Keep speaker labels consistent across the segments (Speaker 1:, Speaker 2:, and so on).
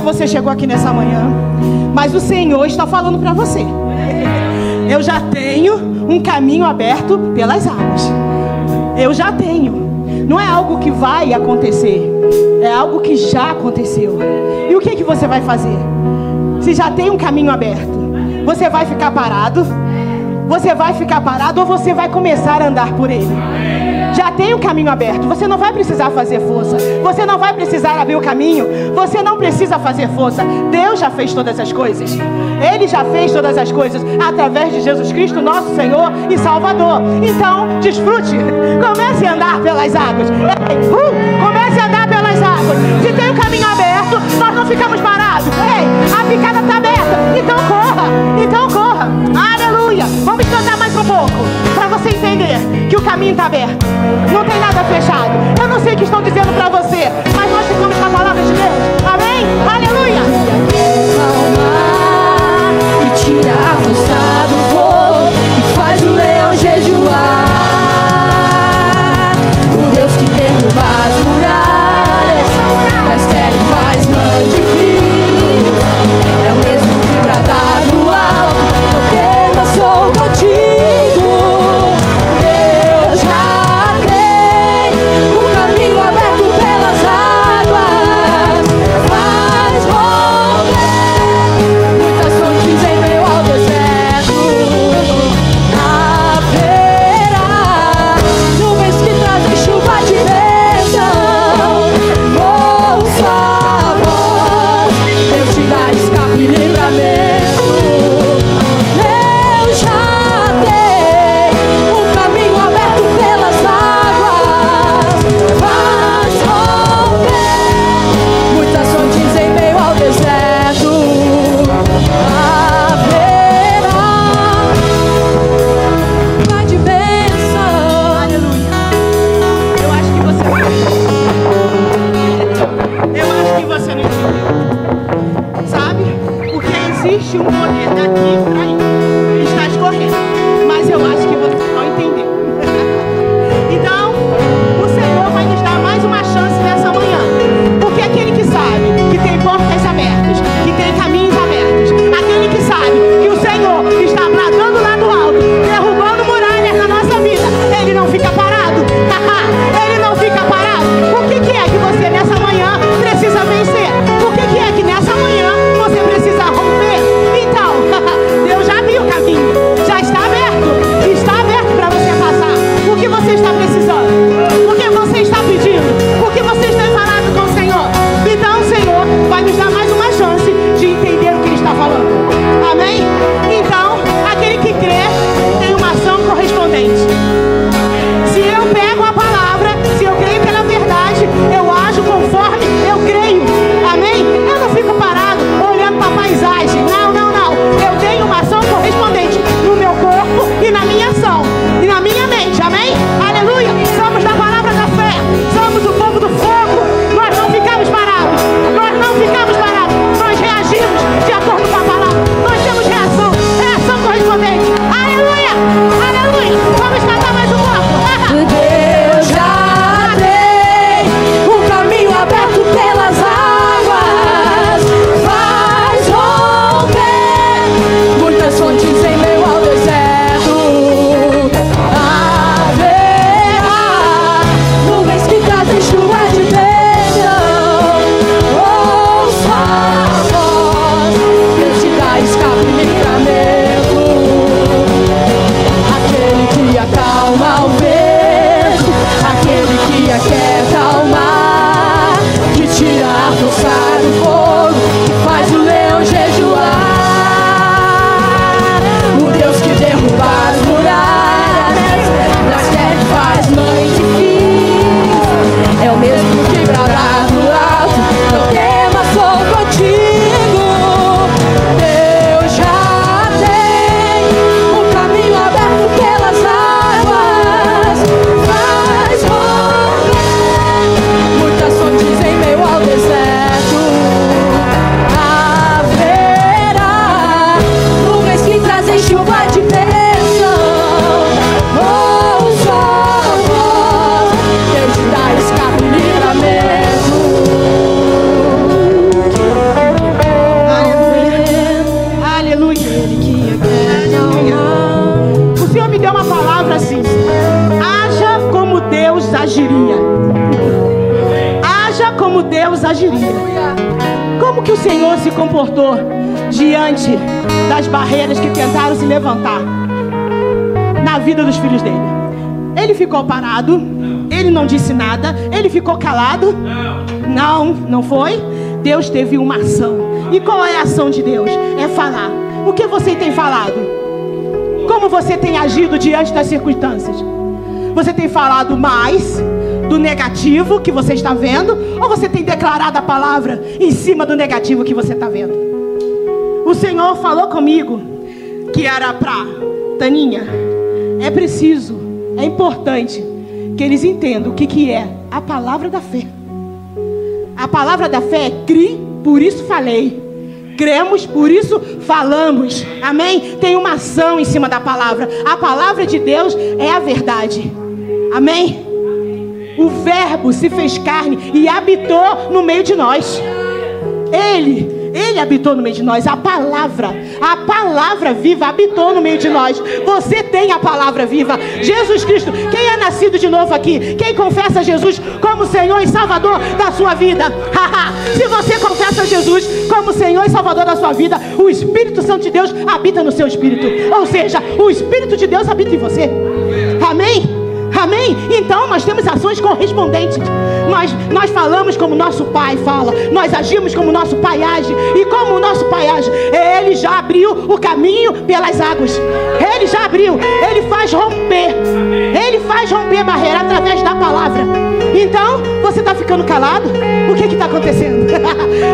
Speaker 1: você chegou aqui nessa manhã, mas o Senhor está falando para você. Eu já tenho um caminho aberto pelas águas. Eu já tenho. Não é algo que vai acontecer, é algo que já aconteceu. E o que você vai fazer? Se já tem um caminho aberto, você vai ficar parado? Você vai ficar parado ou você vai começar a andar por ele? Já tem o caminho aberto, você não vai precisar fazer força, você não vai precisar abrir o caminho, você não precisa fazer força. Deus já fez todas as coisas. Ele já fez todas as coisas através de Jesus Cristo, nosso Senhor e Salvador. Então, desfrute, comece a andar pelas águas. Comece a andar pelas águas. Se tem o caminho aberto, nós não ficamos parados. A picada está aberta, então corra, aleluia. Vamos cantar mais um pouco, para você entender que o caminho está aberto, não tem nada fechado. Eu não sei o que estão dizendo para você, mas nós ficamos com a palavra de Deus, amém? Aleluia.
Speaker 2: Que tira a força do fogo, que faz o leão jejuar. O Deus que derruba as muralhas, mas terra faz mãe de filho. É o mesmo que bradar no alto, porque eu sou contigo. Deus já tem o caminho aberto pelas águas, faz romper muitas fontes em meio ao deserto. Haverá nuvens que trazem chuva de bênção. Ouça a voz, Deus te dá escape e livramento. Deus já tem o caminho aberto pelas águas, faz romper muitas fontes em meio ao deserto. Haverá chuva de bênção.
Speaker 1: Aleluia. Eu acho que você não entendeu. Sabe? Porque existe um poder daqui para aí. Está escorrendo. Mas eu acho que você não entendeu. Então, o Senhor vai nos dar mais uma chance nessa manhã. Porque aquele que sabe que tem portas abertas, que tem caminhos abertos, aquele que sabe que o Senhor está bradando lá do alto, derrubando muralhas na nossa vida, ele não fica parado. Ele não fica parado. O que é que você nessa manhã precisa vencer? O que é que nessa manhã você precisa romper? Então, Deus já abriu o caminho, já está aberto para você passar. O que você está precisando? O que você está pedindo? O que você está falando com o Senhor? Então o Senhor vai nos dar mais uma chance de entender o que Ele está falando. Amém? Então, aquele que crê tem uma ação correspondente. Se eu pego a palavra, se eu creio pela verdade, eu ajo conforme eu creio. Amém? Eu não fico parado olhando para a paisagem. Não. Eu tenho uma ação correspondente no meu corpo e na minha ação. E na minha mente. Amém? Aleluia. Somos da palavra da fé. Somos o povo do fogo. Nós não ficamos parados. Nós reagimos de acordo com a palavra. Nós temos reação. deu uma palavra assim: haja como Deus agiria. Haja como Deus agiria. Como que o Senhor se comportou diante das barreiras que tentaram se levantar na vida dos filhos dele? Ele ficou parado, ele não disse nada, ele ficou calado? Não foi. Deus teve uma ação. E qual é a ação de Deus? É falar. O que você tem falado? Como você tem agido diante das circunstâncias? Você tem falado mais do negativo que você está vendo, ou você tem declarado a palavra em cima do negativo que você está vendo? O Senhor falou comigo que era para Taninha. É preciso, é importante que eles entendam o que é a palavra da fé. A palavra da fé é cri, por isso falei. Cremos, por isso falamos. Amém? Tem uma ação em cima da palavra. A palavra de Deus é a verdade. Amém? O verbo se fez carne e habitou no meio de nós. Ele habitou no meio de nós. A palavra viva habitou no meio de nós. Você tem a palavra viva. Jesus Cristo, quem é nascido de novo aqui? Quem confessa Jesus como Senhor e Salvador da sua vida? Se você confessa Jesus como Senhor e Salvador da sua vida, o Espírito Santo de Deus habita no seu espírito. Ou seja, o Espírito de Deus habita em você. Amém? Amém? Então nós temos ações correspondentes. Nós falamos como nosso Pai fala. Nós agimos como nosso Pai age. E como o nosso Pai age? Ele já abriu o caminho pelas águas. Ele já abriu. Ele faz romper. Ele faz romper a barreira através da palavra. Então, você está ficando calado? O que está acontecendo?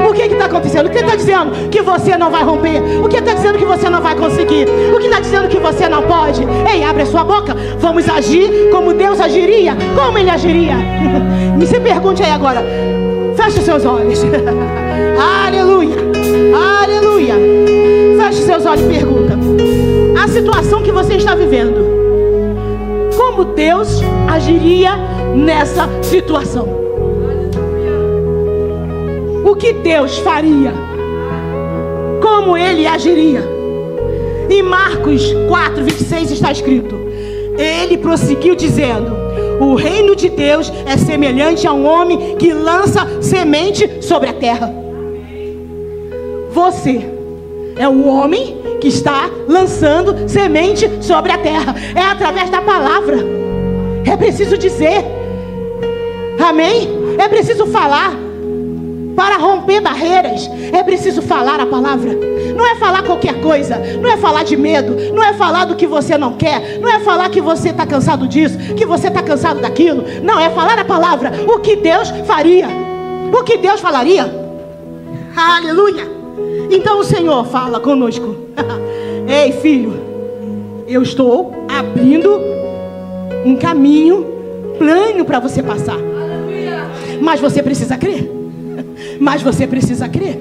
Speaker 1: O que está acontecendo? O que está dizendo que você não vai romper? O que está dizendo que você não vai conseguir? O que está dizendo que você não pode? Ei, abre a sua boca. Vamos agir como Deus agiria. Como Ele agiria? Me se pergunte aí agora. Feche os seus olhos. Aleluia. Aleluia. Feche os seus olhos e pergunta: a situação que você está vivendo, como Deus agiria nessa situação? O que Deus faria? Como Ele agiria? Em Marcos 4:26 está escrito: Ele prosseguiu dizendo: o reino de Deus é semelhante a um homem que lança semente sobre a terra. Você é o homem que está lançando semente sobre a terra. É através da palavra. É preciso dizer. Amém? É preciso falar. Para romper barreiras, é preciso falar a palavra. Não é falar qualquer coisa. Não é falar de medo. Não é falar do que você não quer. Não é falar que você está cansado disso, que você está cansado daquilo. Não, é falar a palavra. O que Deus faria. O que Deus falaria. Aleluia. Então o Senhor fala conosco: ei, filho, eu estou abrindo um caminho plano para você passar. Mas você precisa crer. Mas você precisa crer.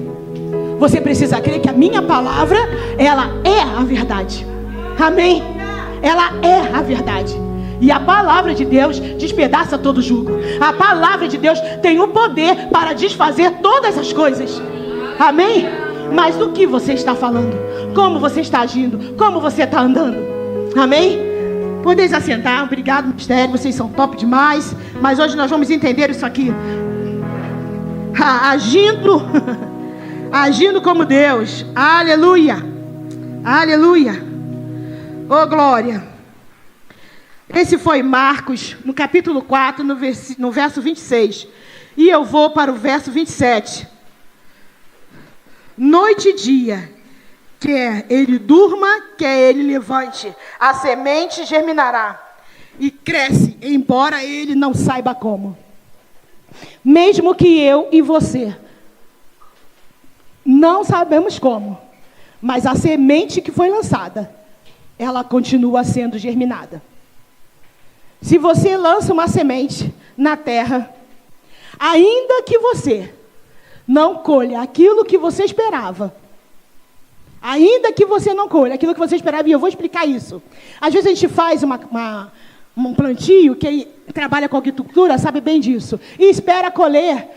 Speaker 1: Você precisa crer que a minha palavra, ela é a verdade. Amém? Ela é a verdade. E a palavra de Deus despedaça todo jugo. A palavra de Deus tem o poder para desfazer todas as coisas. Amém? Mas do que você está falando? Como você está agindo? Como você está andando? Amém? Podeis assentar. Obrigado, mistério. Vocês são top demais. Mas hoje nós vamos entender isso aqui. Agindo como Deus. Aleluia. Aleluia. Oh, glória. Esse foi Marcos, no capítulo 4, no verso 26. E eu vou para o verso 27. Noite e dia, quer ele durma, quer ele levante, a semente germinará e cresce, embora ele não saiba como. Mesmo que eu e você não sabemos como, mas a semente que foi lançada, ela continua sendo germinada. Se você lança uma semente na terra, ainda que você não colha aquilo que você esperava, ainda que você não colha aquilo que você esperava, e eu vou explicar isso. Às vezes a gente faz um plantio, quem trabalha com agricultura sabe bem disso, e espera colher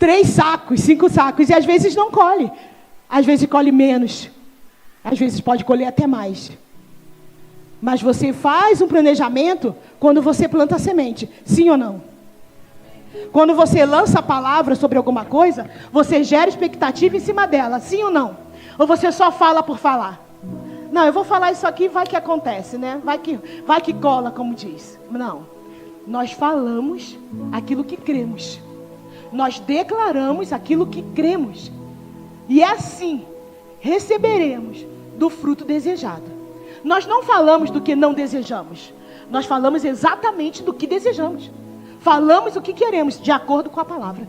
Speaker 1: 3 sacos, 5 sacos, e às vezes não colhe. Às vezes colhe menos, às vezes pode colher até mais. Mas você faz um planejamento quando você planta a semente. Sim ou não? Quando você lança a palavra sobre alguma coisa, você gera expectativa em cima dela. Sim ou não? Ou você só fala por falar? Não, eu vou falar isso aqui, vai que acontece, né? Vai que cola, como diz. Não. Nós falamos aquilo que cremos. Nós declaramos aquilo que cremos. E assim, receberemos do fruto desejado. Nós não falamos do que não desejamos. Nós falamos exatamente do que desejamos. Falamos o que queremos, de acordo com a palavra.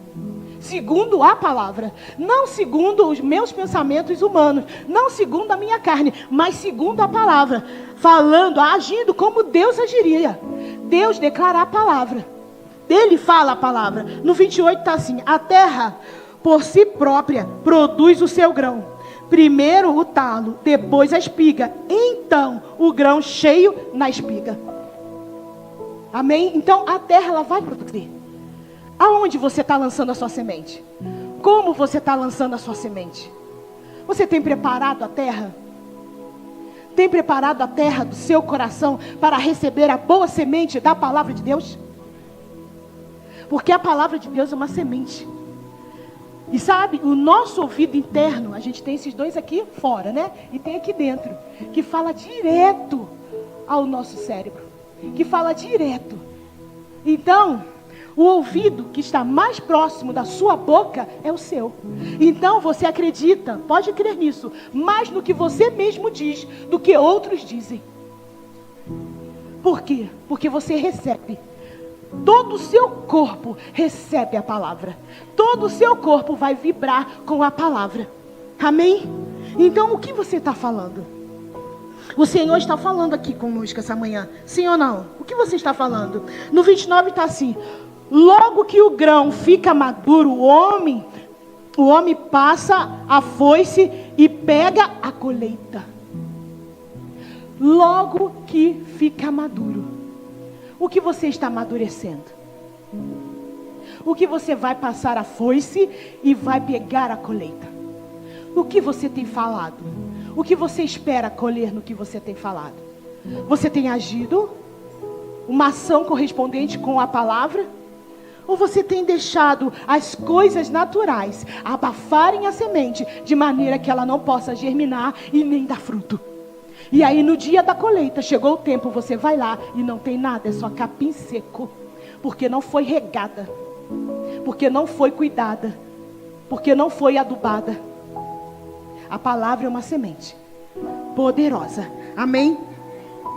Speaker 1: Segundo a palavra. Não segundo os meus pensamentos humanos. Não segundo a minha carne. Mas segundo a palavra. Falando, agindo como Deus agiria. Deus declara a palavra. Ele fala a palavra. No 28 está assim: a terra, por si própria, produz o seu grão. Primeiro o talo, depois a espiga. Então o grão cheio na espiga. Amém? Então a terra, ela vai produzir. Aonde você está lançando a sua semente? Como você está lançando a sua semente? Você tem preparado a terra? Tem preparado a terra do seu coração para receber a boa semente da palavra de Deus? Porque a palavra de Deus é uma semente. E sabe, o nosso ouvido interno, a gente tem esses dois aqui fora, né? E tem aqui dentro, que fala direto ao nosso cérebro. Que fala direto. Então, o ouvido que está mais próximo da sua boca é o seu. Então você acredita, pode crer nisso, mais no que você mesmo diz do que outros dizem. Por quê? Porque você recebe. Todo o seu corpo recebe a palavra. Todo o seu corpo vai vibrar com a palavra. Amém? Então o que você está falando? O Senhor está falando aqui conosco essa manhã. Sim ou não? O que você está falando? No 29 está assim: logo que o grão fica maduro, o homem passa a foice e pega a colheita. Logo que fica maduro. O que você está amadurecendo? O que você vai passar a foice e vai pegar a colheita? O que você tem falado? O que você espera colher no que você tem falado? Você tem agido? Uma ação correspondente com a palavra? Ou você tem deixado as coisas naturais abafarem a semente de maneira que ela não possa germinar e nem dar fruto? E aí no dia da colheita, chegou o tempo, você vai lá e não tem nada, é só capim seco. Porque não foi regada. Porque não foi cuidada. Porque não foi adubada. A palavra é uma semente poderosa. Amém?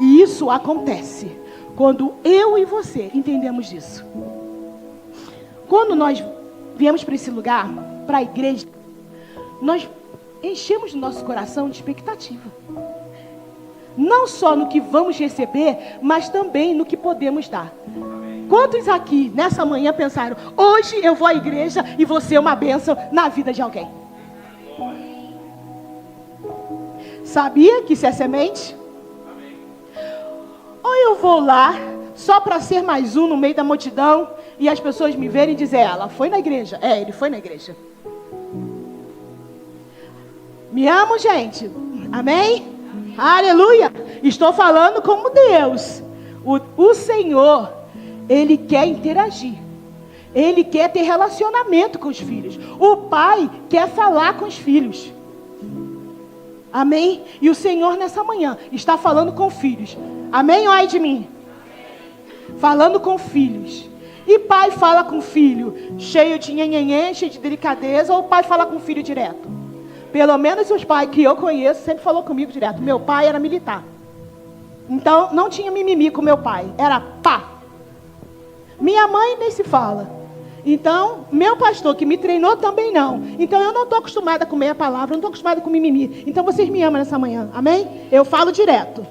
Speaker 1: E isso acontece quando eu e você entendemos disso. Quando nós viemos para esse lugar, para a igreja, nós enchemos o nosso coração de expectativa. Não só no que vamos receber, mas também no que podemos dar. Quantos aqui, nessa manhã, pensaram: hoje eu vou à igreja e vou ser uma bênção na vida de alguém? Sabia que isso é semente? Ou eu vou lá só para ser mais um no meio da multidão e as pessoas me verem e dizer: ela foi na igreja? É, ele foi na igreja. Me amam, gente? Amém? Aleluia! Estou falando como Deus. O Senhor, Ele quer interagir. Ele quer ter relacionamento com os filhos. O pai quer falar com os filhos. Amém? E o Senhor nessa manhã está falando com filhos. Amém ou ai de mim? Falando com filhos. E pai fala com filho cheio de nhenhenhen, cheio de delicadeza, ou o pai fala com filho direto? Pelo menos os pais que eu conheço sempre falou comigo direto. Meu pai era militar. Então não tinha mimimi com meu pai. Era pá. Minha mãe nem se fala. Então, meu pastor que me treinou também não. Então eu não estou acostumada com meia palavra, não estou acostumada com mimimi. Então vocês me amam nessa manhã. Amém? Eu falo direto.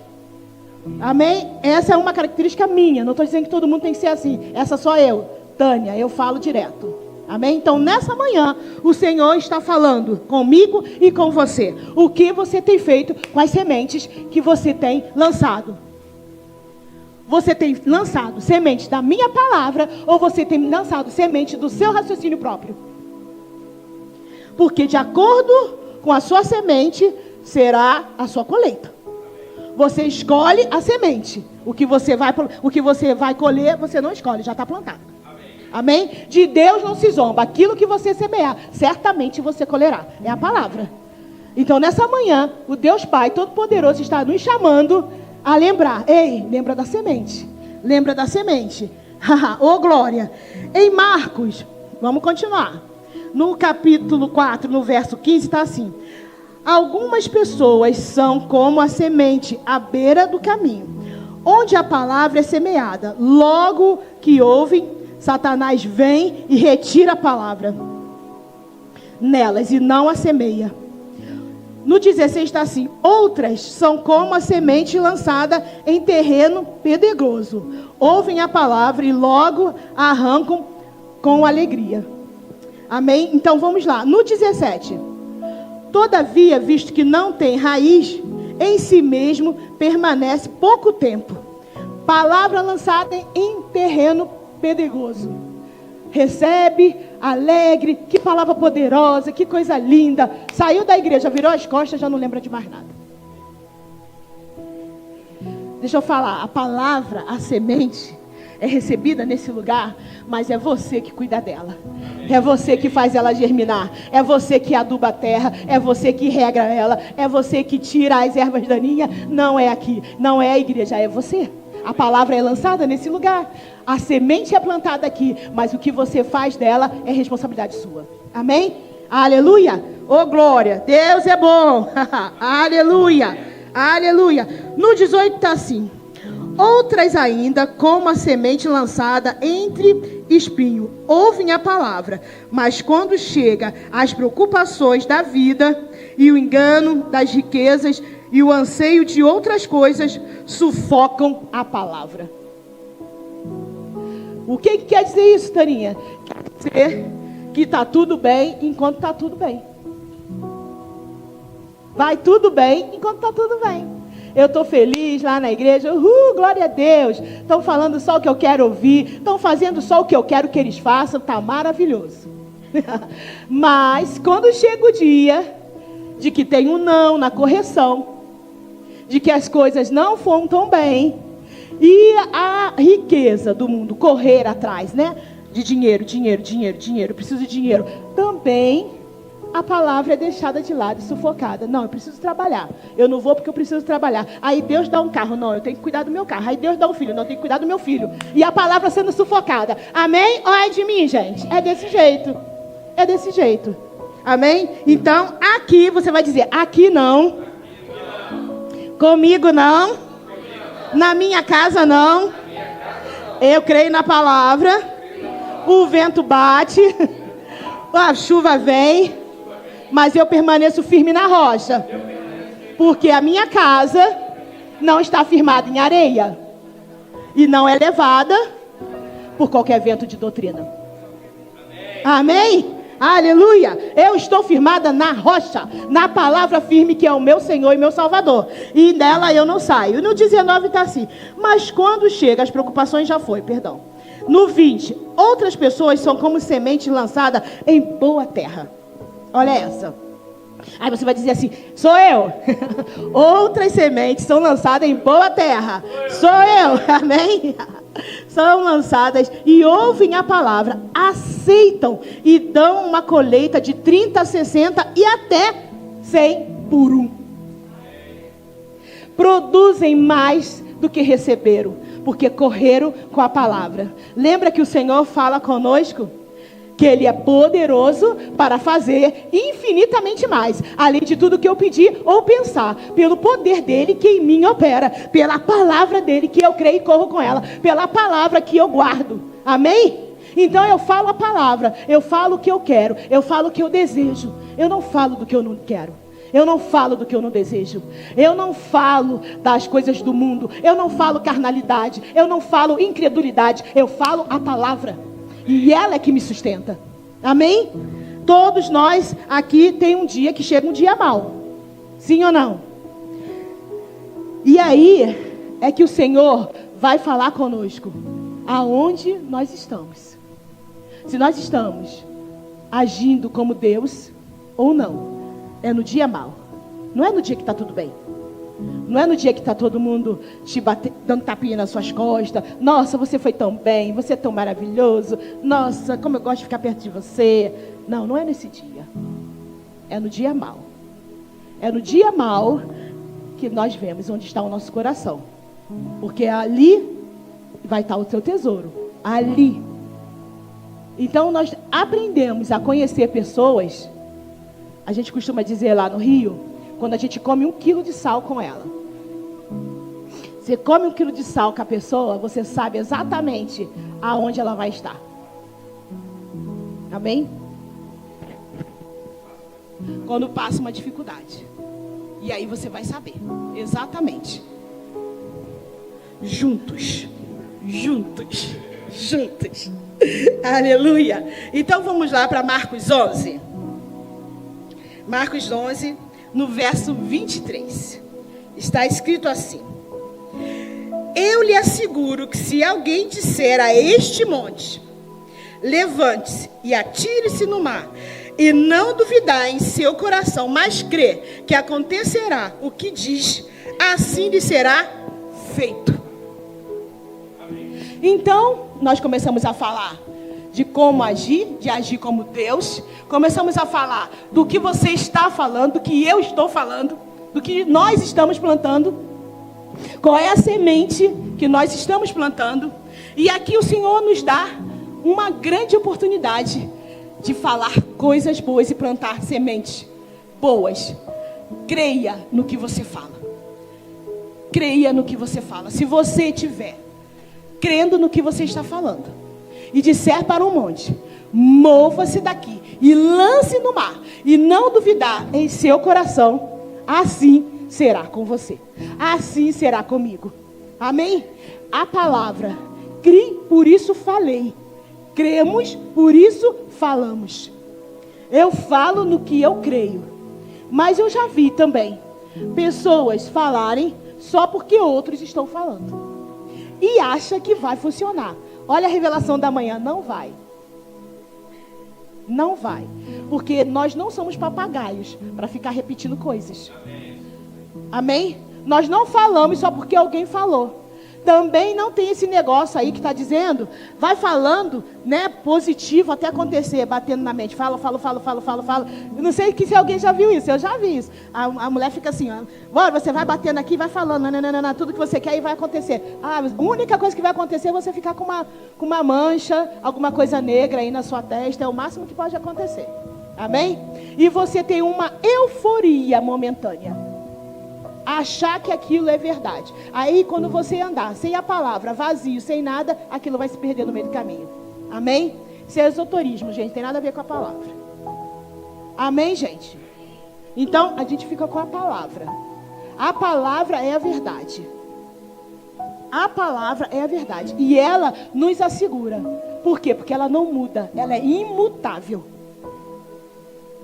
Speaker 1: Amém? Essa é uma característica minha. Não estou dizendo que todo mundo tem que ser assim. Essa sou eu, Tânia. Eu falo direto. Amém? Então, nessa manhã, o Senhor está falando comigo e com você. O que você tem feito com as sementes que você tem lançado? Você tem lançado sementes da minha palavra ou você tem lançado semente do seu raciocínio próprio? Porque de acordo com a sua semente, será a sua colheita. Você escolhe a semente. O que você vai colher, você não escolhe, já está plantado. Amém? De Deus não se zomba. Aquilo que você semear, certamente você colherá. É a palavra. Então, nessa manhã, o Deus Pai Todo-Poderoso está nos chamando a lembrar. Ei, lembra da semente. Lembra da semente. Ô, glória. Em Marcos, vamos continuar. No capítulo 4, no verso 15, está assim. Algumas pessoas são como a semente à beira do caminho, onde a palavra é semeada. Logo que ouvem, Satanás vem e retira a palavra nelas e não a semeia. No 16 está assim. Outras são como a semente lançada em terreno pedregoso. Ouvem a palavra e logo a arrancam com alegria. Amém? Então vamos lá. No 17. Todavia, visto que não tem raiz, em si mesmo permanece pouco tempo. Palavra lançada em terreno pedregoso. Recebe, alegre, que palavra poderosa, que coisa linda. Saiu da igreja, virou as costas, já não lembra de mais nada. Deixa eu falar, a palavra, a semente, é recebida nesse lugar, mas é você que cuida dela. É você que faz ela germinar. É você que aduba a terra. É você que rega ela. É você que tira as ervas daninhas. Não é aqui, não é a igreja, é você. A palavra é lançada nesse lugar. A semente é plantada aqui, mas o que você faz dela é responsabilidade sua. Amém? Aleluia! Oh, glória! Deus é bom! Aleluia! Aleluia! No 18 está assim. Outras ainda, como a semente lançada entre espinho, ouvem a palavra, mas quando chega as preocupações da vida e o engano das riquezas e o anseio de outras coisas, sufocam a palavra. O que quer dizer isso, Taninha? Quer dizer que está tudo bem enquanto está tudo bem. Vai tudo bem enquanto está tudo bem. Eu estou feliz lá na igreja, glória a Deus. Estão falando só o que eu quero ouvir, estão fazendo só o que eu quero que eles façam, está maravilhoso. Mas quando chega o dia de que tem um não na correção, de que as coisas não foram tão bem, e a riqueza do mundo correr atrás, né? De dinheiro, preciso de dinheiro. Também a palavra é deixada de lado e sufocada. Não, eu preciso trabalhar. Eu não vou porque eu preciso trabalhar. Aí Deus dá um carro. Não, eu tenho que cuidar do meu carro. Aí Deus dá um filho. Não, eu tenho que cuidar do meu filho. E a palavra sendo sufocada. Amém? Ou é de mim, gente? É desse jeito. É desse jeito. Amém? Então, aqui você vai dizer, aqui não. Comigo não. Na minha casa não. Eu creio na palavra. O vento bate. A chuva vem. Mas eu permaneço firme na rocha. Porque a minha casa não está firmada em areia. E não é levada por qualquer vento de doutrina. Amém? Aleluia! Eu estou firmada na rocha, na palavra firme que é o meu Senhor e meu Salvador. E dela eu não saio. No 19 está assim. Mas quando chega, as preocupações já foi, perdão. No 20, outras pessoas são como semente lançada em boa terra. Olha essa. Aí você vai dizer assim, sou eu. Outras sementes são lançadas em boa terra. Sou eu. Amém? São lançadas e ouvem a palavra, aceitam e dão uma colheita de 30, 60 e até 100 por um. Produzem mais do que receberam, porque correram com a palavra. Lembra que o Senhor fala conosco? Que Ele é poderoso para fazer infinitamente mais, além de tudo que eu pedir ou pensar, pelo poder dEle que em mim opera, pela palavra dEle que eu creio e corro com ela, pela palavra que eu guardo. Amém? Então eu falo a palavra, eu falo o que eu quero, eu falo o que eu desejo, eu não falo do que eu não quero. Eu não falo do que eu não desejo. Eu não falo das coisas do mundo. Eu não falo carnalidade. Eu não falo incredulidade. Eu falo a palavra. E ela é que me sustenta. Amém? Todos nós aqui tem um dia que chega um dia mau. Sim ou não? E aí é que o Senhor vai falar conosco. Aonde nós estamos. Se nós estamos agindo como Deus ou não. É no dia mau. Não é no dia que está tudo bem. Não é no dia que está todo mundo te dando tapinha nas suas costas. Nossa, você foi tão bem, você é tão maravilhoso. Nossa, como eu gosto de ficar perto de você. Não, não é nesse dia. É no dia mau. É no dia mau que nós vemos onde está o nosso coração. Porque ali vai estar o seu tesouro. Ali. Então nós aprendemos a conhecer pessoas. A gente costuma dizer lá no Rio, quando a gente come 1 quilo de sal com ela. Você come 1 quilo de sal com a pessoa, você sabe exatamente aonde ela vai estar. Amém? Quando passa uma dificuldade. E aí você vai saber. Exatamente. Juntos. Juntos. Juntos. Aleluia. Então vamos lá para Marcos 11. Marcos 11, no verso 23. Está escrito assim: eu lhe asseguro que se alguém disser a este monte, levante-se e atire-se no mar, e não duvidar em seu coração, mas crer que acontecerá o que diz, assim lhe será feito. Então, nós começamos a falar de como agir, de agir como Deus. Começamos a falar do que você está falando, do que eu estou falando, do que nós estamos plantando. Qual é a semente que nós estamos plantando? E aqui o Senhor nos dá uma grande oportunidade de falar coisas boas e plantar sementes boas. Creia no que você fala. Creia no que você fala. Se você tiver crendo no que você está falando e disser para um monte, mova-se daqui e lance no mar, e não duvidar em seu coração, assim será com você, assim será comigo. Amém? A palavra, crie, por isso falei. Cremos, por isso falamos. Eu falo no que eu creio. Mas eu já vi também pessoas falarem só porque outros estão falando. E acha que vai funcionar. Olha a revelação da manhã, não vai. Não vai. Porque nós não somos papagaios para ficar repetindo coisas. Amém? Nós não falamos só porque alguém falou. Também não tem esse negócio aí que está dizendo, vai falando, né, positivo até acontecer, batendo na mente. Fala. Eu não sei se alguém já viu isso, eu já vi isso. A mulher fica assim, ó, bora, você vai batendo aqui e vai falando, não, tudo que você quer e vai acontecer. A única coisa que vai acontecer é você ficar com uma mancha, alguma coisa negra aí na sua testa, é o máximo que pode acontecer. Amém? E você tem uma euforia momentânea. Achar que aquilo é verdade. Aí quando você andar sem a palavra, vazio, sem nada, aquilo vai se perder no meio do caminho. Amém? Isso é esoterismo, gente, tem nada a ver com a palavra. Amém, gente? Então a gente fica com a palavra. A palavra é a verdade. A palavra é a verdade. E ela nos assegura. Por quê? Porque ela não muda, ela é imutável.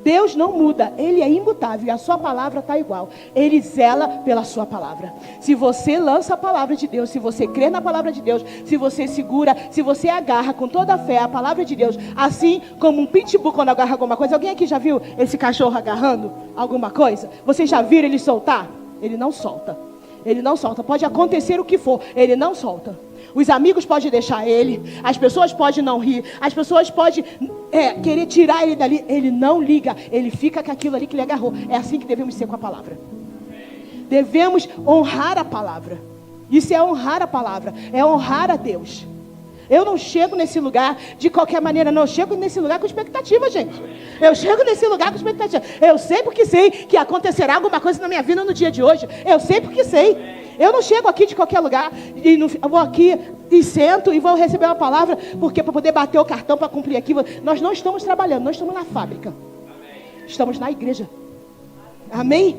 Speaker 1: Deus não muda, Ele é imutável e a sua palavra está igual. Ele zela pela sua palavra. Se você lança a palavra de Deus, se você crê na palavra de Deus, se você segura, se você agarra com toda a fé a palavra de Deus, assim como um pitbull quando agarra alguma coisa. Alguém aqui já viu esse cachorro agarrando alguma coisa? Vocês já viram ele soltar? Ele não solta. Ele não solta. Pode acontecer o que for, ele não solta. Os amigos podem deixar ele, as pessoas podem não rir, as pessoas podem querer tirar ele dali. Ele não liga, ele fica com aquilo ali que ele agarrou. É assim que devemos ser com a palavra. Devemos honrar a palavra. Isso é honrar a palavra, é honrar a Deus. Eu não chego nesse lugar de qualquer maneira, não. Eu chego nesse lugar com expectativa, gente. Eu chego nesse lugar com expectativa. Eu sei porque sei que acontecerá alguma coisa na minha vida no dia de hoje. Eu sei porque sei. Eu não chego aqui de qualquer lugar e não, eu vou aqui e sento e vou receber uma palavra, porque para poder bater o cartão, para cumprir aqui. Nós não estamos trabalhando, nós estamos na fábrica. Estamos na igreja. Amém?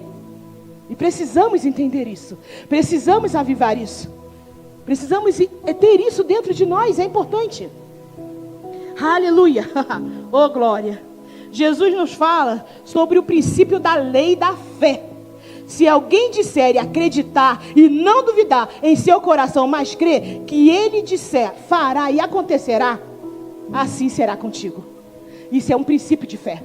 Speaker 1: E precisamos entender isso. Precisamos avivar isso. Precisamos ter isso dentro de nós, é importante. Aleluia. Oh, glória. Jesus nos fala sobre o princípio da lei da fé. Se alguém disser e acreditar e não duvidar em seu coração, mas crer que ele disser, fará e acontecerá, assim será contigo. Isso é um princípio de fé.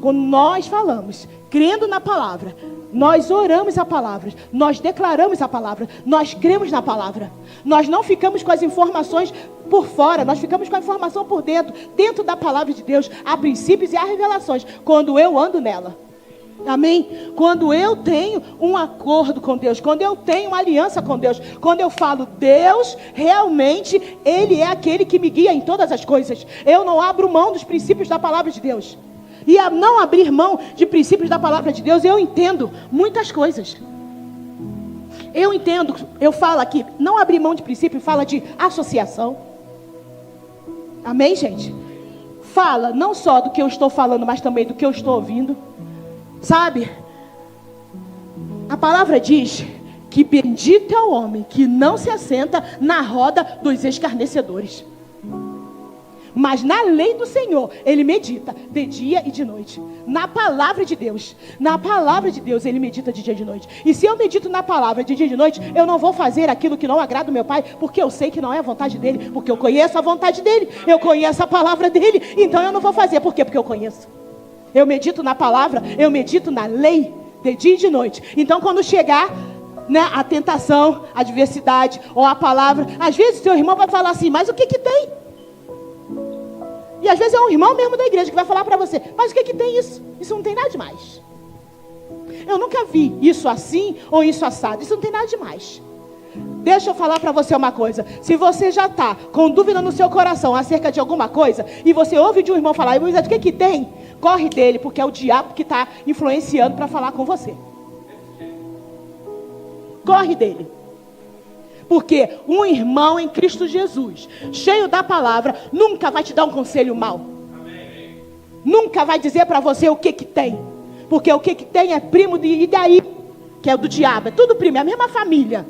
Speaker 1: Quando nós falamos, crendo na palavra, Nós oramos a palavra, nós declaramos a palavra, nós cremos na palavra. Nós não ficamos com as informações por fora, nós ficamos com a informação por dentro. Dentro da palavra de Deus, há princípios e há revelações, quando eu ando nela. Amém? Quando eu tenho um acordo com Deus, quando eu tenho uma aliança com Deus, quando eu falo, Deus, realmente, Ele é aquele que me guia em todas as coisas. Eu não abro mão dos princípios da palavra de Deus. E a não abrir mão de princípios da palavra de Deus, eu entendo muitas coisas. Eu entendo, eu falo aqui, não abrir mão de princípio, fala de associação. Amém, gente? Fala não só do que eu estou falando, mas também do que eu estou ouvindo. Sabe? A palavra diz que bendito é o homem que não se assenta na roda dos escarnecedores. Mas na lei do Senhor, ele medita de dia e de noite. Na palavra de Deus. Na palavra de Deus, ele medita de dia e de noite. E se eu medito na palavra de dia e de noite, eu não vou fazer aquilo que não agrada o meu Pai, porque eu sei que não é a vontade dele. Porque eu conheço a vontade dele. Eu conheço a palavra dele. Então eu não vou fazer. Por quê? Porque eu conheço. Eu medito na palavra, eu medito na lei de dia e de noite. Então quando chegar, né, a tentação, a adversidade ou a palavra, às vezes seu irmão vai falar assim, mas o que tem? E às vezes é um irmão mesmo da igreja que vai falar para você, mas o que tem isso? Isso não tem nada demais. Eu nunca vi isso assim ou isso assado, isso não tem nada demais. Deixa eu falar para você uma coisa. Se você já está com dúvida no seu coração acerca de alguma coisa, e você ouve de um irmão falar, mas o que tem? Corre dele, porque é o diabo que está influenciando para falar com você. Corre dele. Porque um irmão em Cristo Jesus, cheio da palavra, nunca vai te dar um conselho mau. Amém. Nunca vai dizer para você o que tem. Porque o que tem é primo de daí, que é do diabo. É tudo primo, é a mesma família.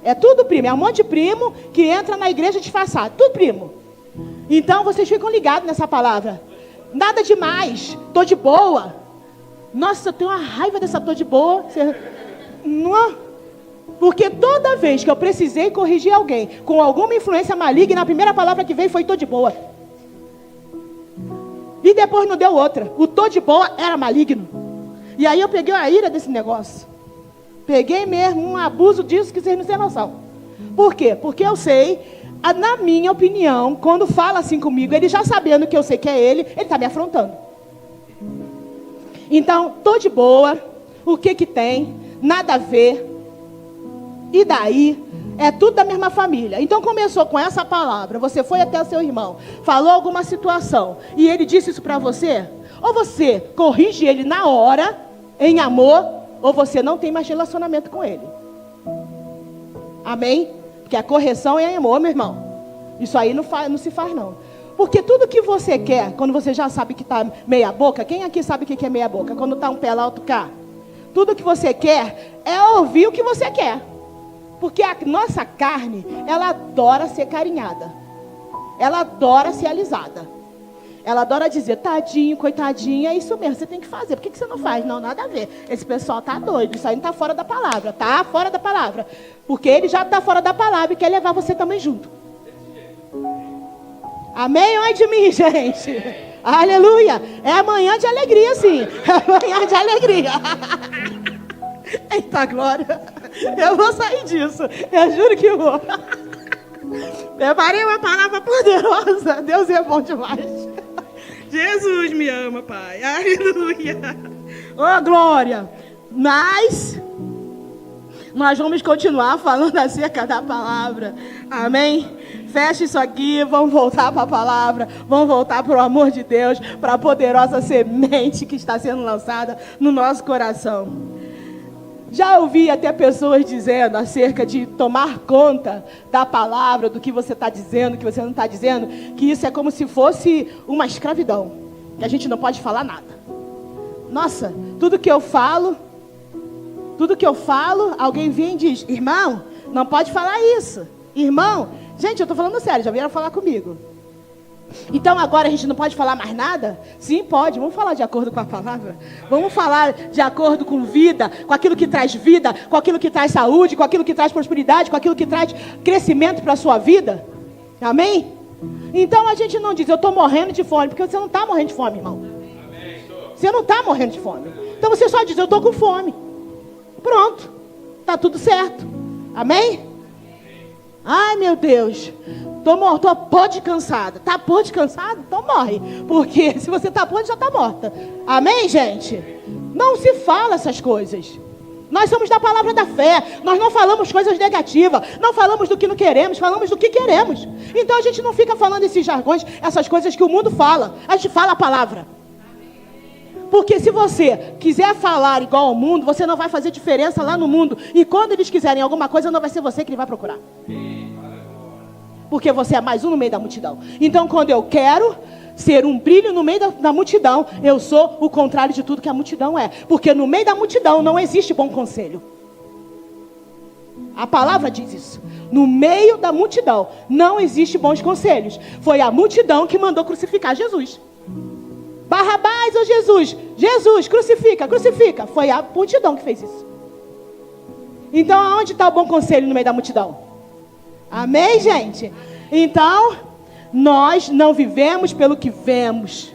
Speaker 1: É tudo primo, é um monte de primo que entra na igreja disfarçado. Tudo primo. Então vocês ficam ligados nessa palavra. Nada demais, tô de boa. Nossa, eu tenho uma raiva dessa tô de boa. Não. Porque toda vez que eu precisei corrigir alguém com alguma influência maligna, a primeira palavra que veio foi tô de boa. E depois não deu outra. O tô de boa era maligno. E aí eu peguei a ira desse negócio. Peguei mesmo um abuso disso que vocês não têm noção. Por quê? Porque eu sei, na minha opinião, quando fala assim comigo, ele já sabendo que eu sei que é ele está me afrontando. Então, tô de boa, o que tem, nada a ver. E daí, é tudo da mesma família. Então começou com essa palavra, você foi até o seu irmão, falou alguma situação, e ele disse isso para você, ou você corrige ele na hora, em amor, ou você não tem mais relacionamento com ele. Amém? Porque a correção é em amor, meu irmão. Isso aí não se faz não. Porque tudo que você quer, quando você já sabe que está meia boca, quem aqui sabe o que é meia boca? Quando está um pé lá, outro cá. Tudo que você quer é ouvir o que você quer. Porque a nossa carne, ela adora ser carinhada. Ela adora ser alisada. Ela adora dizer, tadinho, coitadinha, é isso mesmo, você tem que fazer. Por que você não faz? Não, nada a ver. Esse pessoal tá doido, isso aí não tá fora da palavra. Tá fora da palavra. Porque ele já tá fora da palavra e quer levar você também junto. Amém? Oi de mim, gente. Aleluia. É amanhã de alegria, sim. É amanhã de alegria. Eita glória. Eu vou sair disso. Eu juro que vou. Preparei uma palavra poderosa. Deus é bom demais. Jesus me ama, Pai. Aleluia. Oh, glória. Mas nós vamos continuar falando acerca da palavra. Amém? Fecha isso aqui. Vamos voltar para a palavra. Vamos voltar para o amor de Deus. Para a poderosa semente que está sendo lançada no nosso coração. Já ouvi até pessoas dizendo acerca de tomar conta da palavra, do que você está dizendo, que você não está dizendo, que isso é como se fosse uma escravidão, que a gente não pode falar nada. Nossa, tudo que eu falo, alguém vem e diz, irmão, não pode falar isso. Irmão, gente, eu estou falando sério, já vieram falar comigo. Então agora a gente não pode falar mais nada? Sim, pode. Vamos falar de acordo com a palavra. Vamos falar de acordo com vida, com aquilo que traz vida, com aquilo que traz saúde, com aquilo que traz prosperidade, com aquilo que traz crescimento para a sua vida. Amém? Então a gente não diz, eu estou morrendo de fome, porque você não está morrendo de fome, irmão. Você não está morrendo de fome. Então você só diz, eu estou com fome. Pronto, está tudo certo. Amém? Ai, meu Deus, estou podre cansada. Está podre cansada? Então morre. Porque se você está podre, já está morta. Amém, gente? Não se fala essas coisas. Nós somos da palavra da fé. Nós não falamos coisas negativas. Não falamos do que não queremos. Falamos do que queremos. Então a gente não fica falando esses jargões, essas coisas que o mundo fala. A gente fala a palavra. Porque se você quiser falar igual ao mundo, você não vai fazer diferença lá no mundo. E quando eles quiserem alguma coisa, não vai ser você que ele vai procurar. Porque você é mais um no meio da multidão. Então quando eu quero ser um brilho no meio da multidão, eu sou o contrário de tudo que a multidão é. Porque no meio da multidão não existe bom conselho. A palavra diz isso. No meio da multidão não existe bons conselhos. Foi a multidão que mandou crucificar Jesus. Barrabás ou Jesus? Jesus, crucifica, crucifica. Foi a multidão que fez isso. Então aonde está o bom conselho no meio da multidão? Amém, gente? Então nós não vivemos pelo que vemos.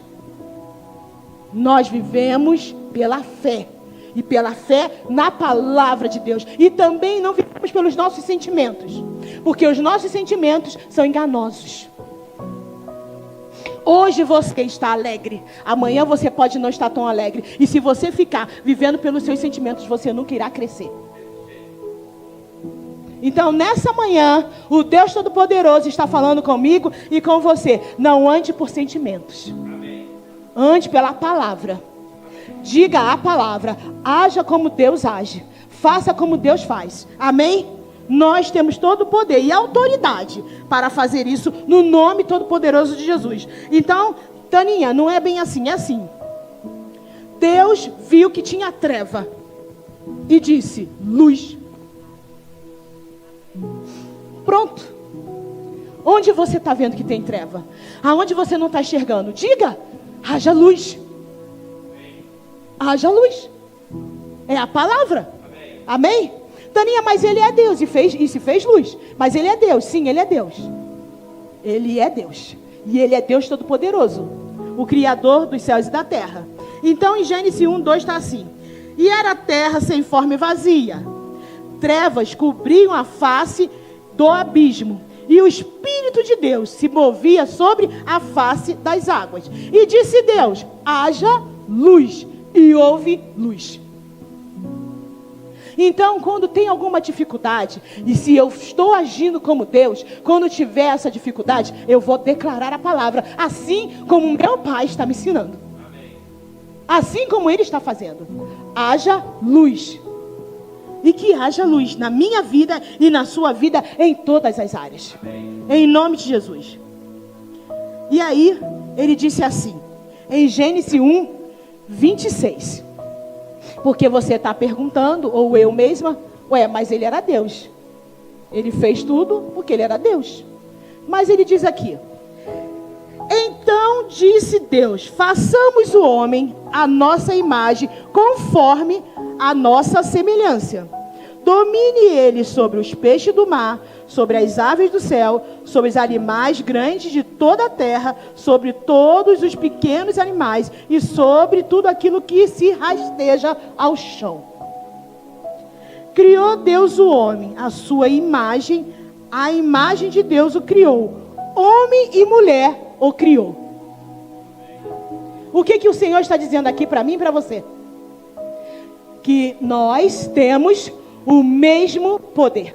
Speaker 1: Nós vivemos pela fé. E pela fé na palavra de Deus. E também não vivemos pelos nossos sentimentos. Porque os nossos sentimentos são enganosos. Hoje você está alegre. Amanhã você pode não estar tão alegre. E se você ficar vivendo pelos seus sentimentos, você nunca irá crescer. Então nessa manhã, o Deus Todo-Poderoso está falando comigo e com você. Não ande por sentimentos. Ande pela palavra. Diga a palavra. Haja como Deus age. Faça como Deus faz. Amém? Nós temos todo o poder e autoridade para fazer isso no nome todo-poderoso de Jesus. Então, Taninha, não é bem assim, é assim. Deus viu que tinha treva e disse, luz. Pronto. Onde você está vendo que tem treva? Aonde você não está enxergando? Diga, haja luz. Haja luz. É a palavra. Amém? Taninha, mas ele é Deus e se fez luz. Mas ele é Deus, sim, ele é Deus. Ele é Deus. E ele é Deus Todo-Poderoso, o Criador dos céus e da terra. Então em Gênesis 1:2 está assim. E era a terra sem forma e vazia. Trevas cobriam a face do abismo. E o Espírito de Deus se movia sobre a face das águas. E disse Deus, haja luz. E houve luz. Então, quando tem alguma dificuldade, e se eu estou agindo como Deus, quando tiver essa dificuldade, eu vou declarar a palavra, assim como meu Pai está me ensinando. Assim como Ele está fazendo. Haja luz. E que haja luz na minha vida e na sua vida, em todas as áreas. Em nome de Jesus. E aí, ele disse assim, em Gênesis 1:26. Porque você está perguntando, ou eu mesma, mas ele era Deus. Ele fez tudo porque ele era Deus. Mas ele diz aqui, então disse Deus, façamos o homem à nossa imagem, conforme a nossa semelhança. Domine ele sobre os peixes do mar, sobre as aves do céu, sobre os animais grandes de toda a terra, sobre todos os pequenos animais e sobre tudo aquilo que se rasteja ao chão. Criou Deus o homem, a sua imagem, a imagem de Deus o criou. Homem e mulher o criou. O que o Senhor está dizendo aqui para mim e para você? Que nós temos o mesmo poder.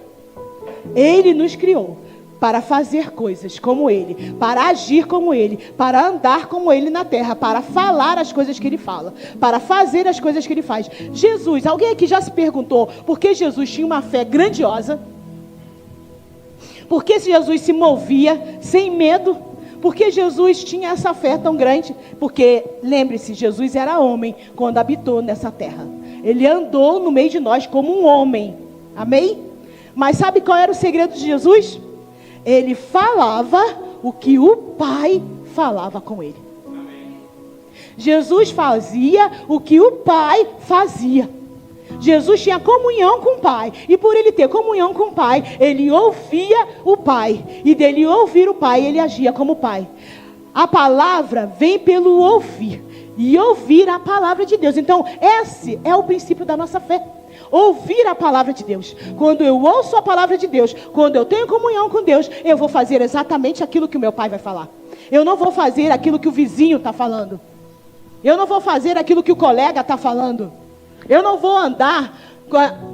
Speaker 1: Ele nos criou para fazer coisas como Ele, para agir como Ele, para andar como Ele na terra, para falar as coisas que Ele fala, para fazer as coisas que Ele faz. Jesus, alguém aqui já se perguntou por que Jesus tinha uma fé grandiosa? Por que Jesus se movia sem medo? Por que Jesus tinha essa fé tão grande? Porque, lembre-se, Jesus era homem quando habitou nessa terra. Ele andou no meio de nós como um homem. Amém? Mas sabe qual era o segredo de Jesus? Ele falava o que o Pai falava com ele. Amém. Jesus fazia o que o Pai fazia. Jesus tinha comunhão com o Pai. E por ele ter comunhão com o Pai, ele ouvia o Pai. E dele ouvir o Pai, ele agia como o Pai. A palavra vem pelo ouvir. e ouvir a palavra de Deus. Então, esse é o princípio da nossa fé. Ouvir a palavra de Deus. Quando eu ouço a palavra de Deus, quando eu tenho comunhão com Deus, eu vou fazer exatamente aquilo que o meu pai vai falar. Eu não vou fazer aquilo que o vizinho está falando. Eu não vou fazer aquilo que o colega está falando. Eu não vou andar,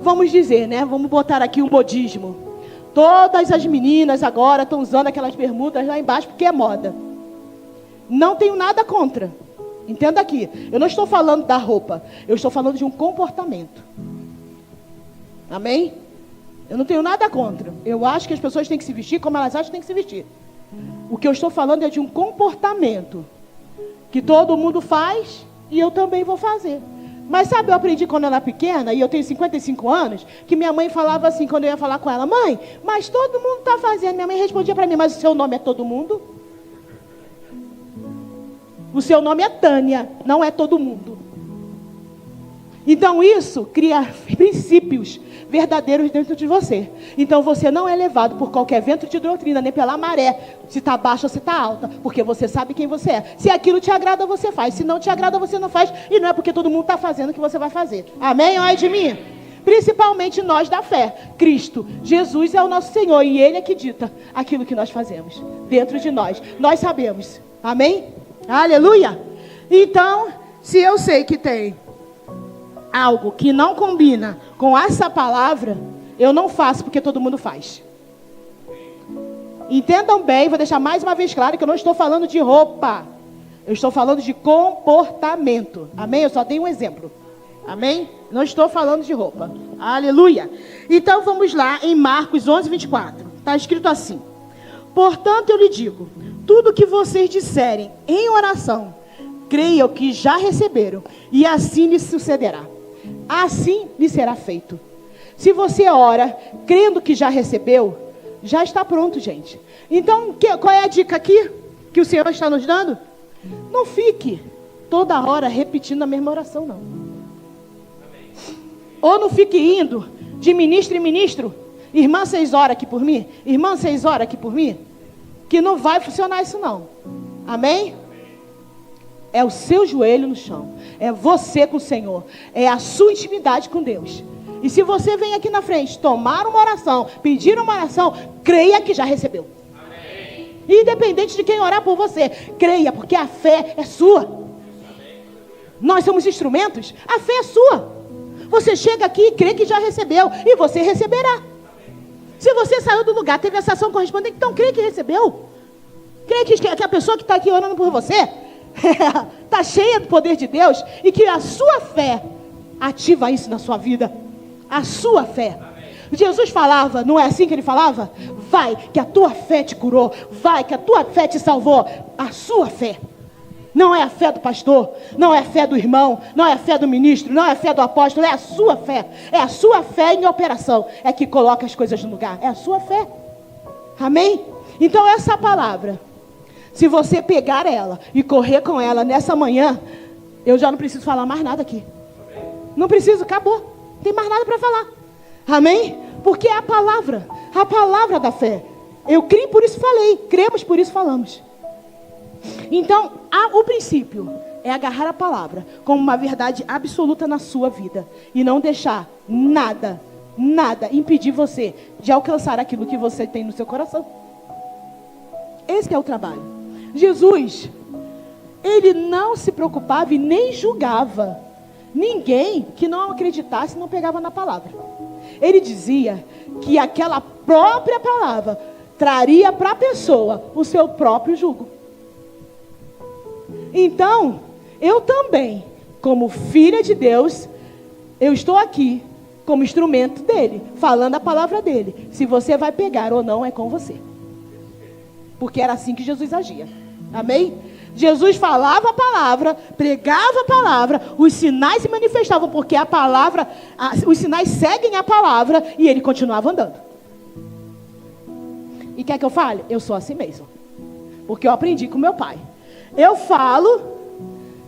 Speaker 1: vamos dizer, né? Vamos botar aqui um modismo. Todas as meninas agora estão usando aquelas bermudas lá embaixo porque é moda. Não tenho nada contra. Entenda aqui. Eu não estou falando da roupa. Eu estou falando de um comportamento. Amém? Eu não tenho nada contra. Eu acho que as pessoas têm que se vestir como elas acham que têm que se vestir. O que eu estou falando é de um comportamento que todo mundo faz e eu também vou fazer. Mas sabe, eu aprendi quando eu era pequena, e eu tenho 55 anos, que minha mãe falava assim, quando eu ia falar com ela: mãe, mas todo mundo está fazendo. Minha mãe respondia para mim: mas o seu nome é todo mundo? O seu nome é Tânia, não é todo mundo. Então isso cria princípios verdadeiros dentro de você. Então você não é levado por qualquer vento de doutrina, nem pela maré, se está baixa ou se está alta, porque você sabe quem você é. Se aquilo te agrada, você faz. Se não te agrada, você não faz. E não é porque todo mundo está fazendo que você vai fazer. Amém? Olha de mim. Principalmente nós da fé. Cristo, Jesus é o nosso Senhor, e Ele é que dita aquilo que nós fazemos dentro de nós. Nós sabemos. Amém? Aleluia. Então, se eu sei que tem algo que não combina com essa palavra, eu não faço porque todo mundo faz. Entendam bem, vou deixar mais uma vez claro que eu não estou falando de roupa. Eu estou falando de comportamento. Amém? Eu só dei um exemplo. Amém? Não estou falando de roupa. Aleluia. Então vamos lá em Marcos 11, 24. Está escrito assim: portanto eu lhe digo, tudo que vocês disserem em oração, creiam que já receberam, e assim lhes sucederá. Assim lhe será feito. Se você ora crendo que já recebeu, já está pronto, gente. Então, qual é a dica aqui que o Senhor está nos dando? Não fique toda hora repetindo a mesma oração, não. Ou não fique indo de ministro em ministro. Irmã, 6 horas aqui por mim. Irmã, 6 horas aqui por mim. Que não vai funcionar isso, não. Amém? É o seu joelho no chão. É você com o Senhor. É a sua intimidade com Deus. E se você vem aqui na frente tomar uma oração, pedir uma oração, creia que já recebeu. Amém. Independente de quem orar por você, creia, porque a fé é sua. Amém. Nós somos instrumentos, a fé é sua. Você chega aqui e crê que já recebeu, e você receberá. Amém. Se você saiu do lugar, teve essa ação correspondente, então crê que recebeu. Crê que a pessoa que está aqui orando por você está cheia do poder de Deus, e que a sua fé ativa isso na sua vida. A sua fé. Jesus falava, não é assim que ele falava? Vai, que a tua fé te curou. Vai, que a tua fé te salvou. A sua fé. Não é a fé do pastor, não é a fé do irmão, não é a fé do ministro, não é a fé do apóstolo, é a sua fé. É a sua fé em operação. É que coloca as coisas no lugar. É a sua fé. Amém? Então essa palavra, se você pegar ela e correr com ela nessa manhã, eu já não preciso falar mais nada aqui. Não preciso, acabou. Não tem mais nada para falar. Amém? Porque é a palavra da fé. Eu criei, por isso falei. Cremos, por isso falamos. Então, o princípio é agarrar a palavra como uma verdade absoluta na sua vida. E não deixar nada impedir você de alcançar aquilo que você tem no seu coração. Esse é o trabalho. Jesus, ele não se preocupava e nem julgava ninguém que não acreditasse, não pegava na palavra. Ele dizia que aquela própria palavra traria para a pessoa o seu próprio jugo. Então, eu também, como filha de Deus, eu estou aqui como instrumento dele, falando a palavra dele. Se você vai pegar ou não, é com você. Porque era assim que Jesus agia. Amém? Jesus falava a palavra, pregava a palavra, os sinais se manifestavam, porque a palavra, os sinais seguem a palavra, e ele continuava andando. E quer que eu fale? Eu sou assim mesmo. Porque eu aprendi com meu pai. Eu falo,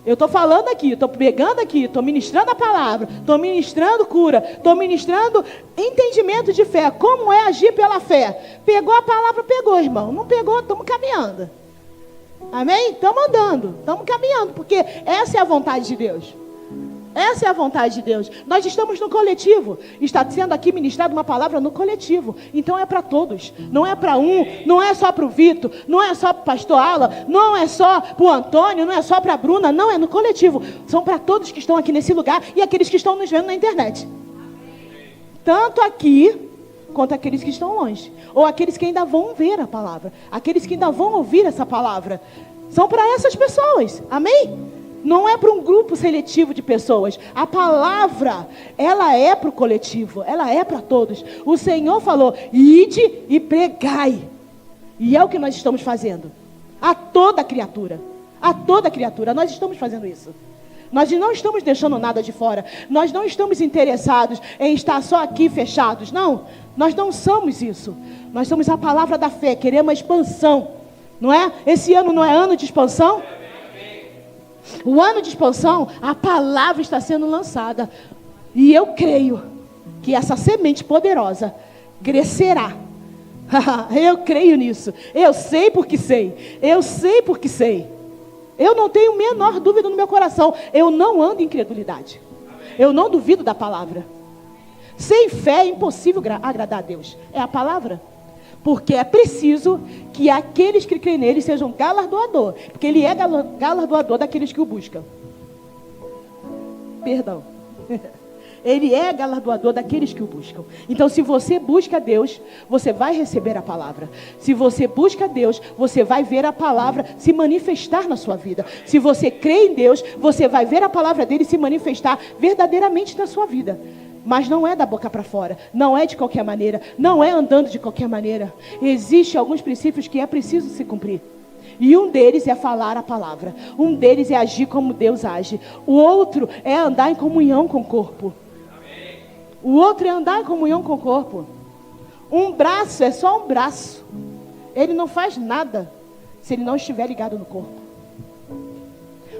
Speaker 1: eu estou falando aqui, estou pregando aqui, estou ministrando a palavra, estou ministrando cura, estou ministrando entendimento de fé. Como é agir pela fé? Pegou a palavra, pegou, irmão. Não pegou, estamos caminhando. Amém? Estamos andando, estamos caminhando, porque essa é a vontade de Deus. Essa é a vontade de Deus. Nós estamos no coletivo. Está sendo aqui ministrada uma palavra no coletivo. Então é para todos. Não é para um, não é só para o Vitor, não é só para o pastor Ala, não é só para o Antônio, não é só para a Bruna, não, é no coletivo. São para todos que estão aqui nesse lugar e aqueles que estão nos vendo na internet. Tanto aqui, quanto aqueles que estão longe. Ou aqueles que ainda vão ver a palavra. Aqueles que ainda vão ouvir essa palavra. São para essas pessoas. Amém? Não é para um grupo seletivo de pessoas. A palavra, ela é para o coletivo. Ela é para todos. O Senhor falou, ide e pregai. E é o que nós estamos fazendo. A toda criatura. A toda criatura. Nós estamos fazendo isso. Nós não estamos deixando nada de fora. Nós não estamos interessados em estar só aqui fechados. Não. Nós não somos isso. Nós somos a palavra da fé. Queremos a expansão. Não é? Esse ano não é ano de expansão? O ano de expansão, a palavra está sendo lançada. E eu creio que essa semente poderosa crescerá. Eu creio nisso. Eu sei porque sei. Eu sei porque sei. Eu não tenho a menor dúvida no meu coração. Eu não ando em incredulidade. Eu não duvido da palavra. Sem fé é impossível agradar a Deus. É a palavra. Porque é preciso que aqueles que creem nele sejam galardoador. Porque ele é galardoador daqueles que o buscam. Perdão. Ele é galardoador daqueles que o buscam. Então, se você busca Deus, você vai receber a palavra. Se você busca Deus, você vai ver a palavra se manifestar na sua vida. Se você crê em Deus, você vai ver a palavra dele se manifestar verdadeiramente na sua vida. Mas não é da boca para fora, não é de qualquer maneira, não é andando de qualquer maneira. Existem alguns princípios que é preciso se cumprir. E um deles é falar a palavra. Um deles é agir como Deus age. O outro é andar em comunhão com o corpo. O outro é andar em comunhão com o corpo. Um braço é só um braço. Ele não faz nada se ele não estiver ligado no corpo.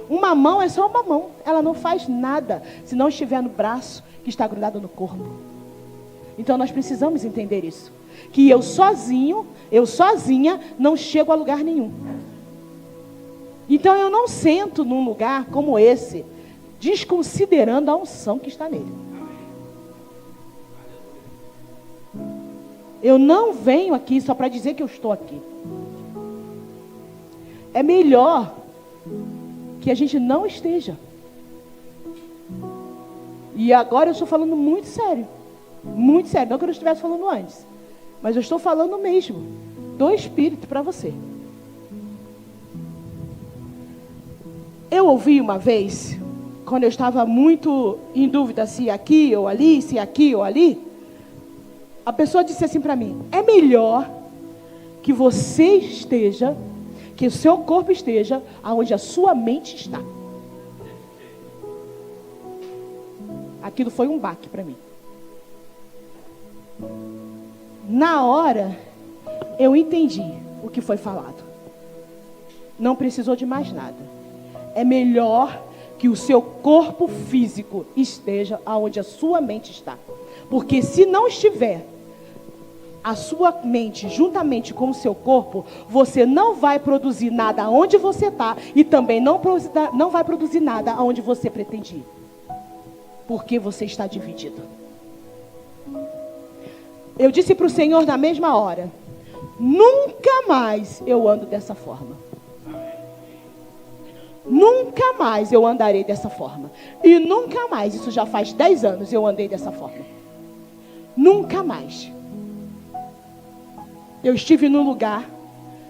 Speaker 1: Uma mão é só uma mão. Ela não faz nada se não estiver no braço que está grudado no corpo. Então nós precisamos entender isso. Que eu sozinho, eu sozinha, não chego a lugar nenhum. Então eu não sento num lugar como esse, desconsiderando a unção que está nele. Eu não venho aqui só para dizer que eu estou aqui. É melhor que a gente não esteja. E agora eu estou falando muito sério. Muito sério. Não que eu não estivesse falando antes. Mas eu estou falando mesmo. Do Espírito para você. Eu ouvi uma vez, quando eu estava muito em dúvida se aqui ou ali, se aqui ou ali. A pessoa disse assim para mim: é melhor que você esteja, que o seu corpo esteja onde a sua mente está. Aquilo foi um baque para mim. Na hora, eu entendi o que foi falado. Não precisou de mais nada. É melhor que o seu corpo físico esteja onde a sua mente está. Porque se não estiver a sua mente juntamente com o seu corpo, você não vai produzir nada onde você está e também não vai produzir nada onde você pretende ir. Porque você está dividido. Eu disse para o Senhor na mesma hora: nunca mais eu ando dessa forma. Nunca mais eu andarei dessa forma. E nunca mais, isso já faz 10 anos eu andei dessa forma. Nunca mais. Eu estive num lugar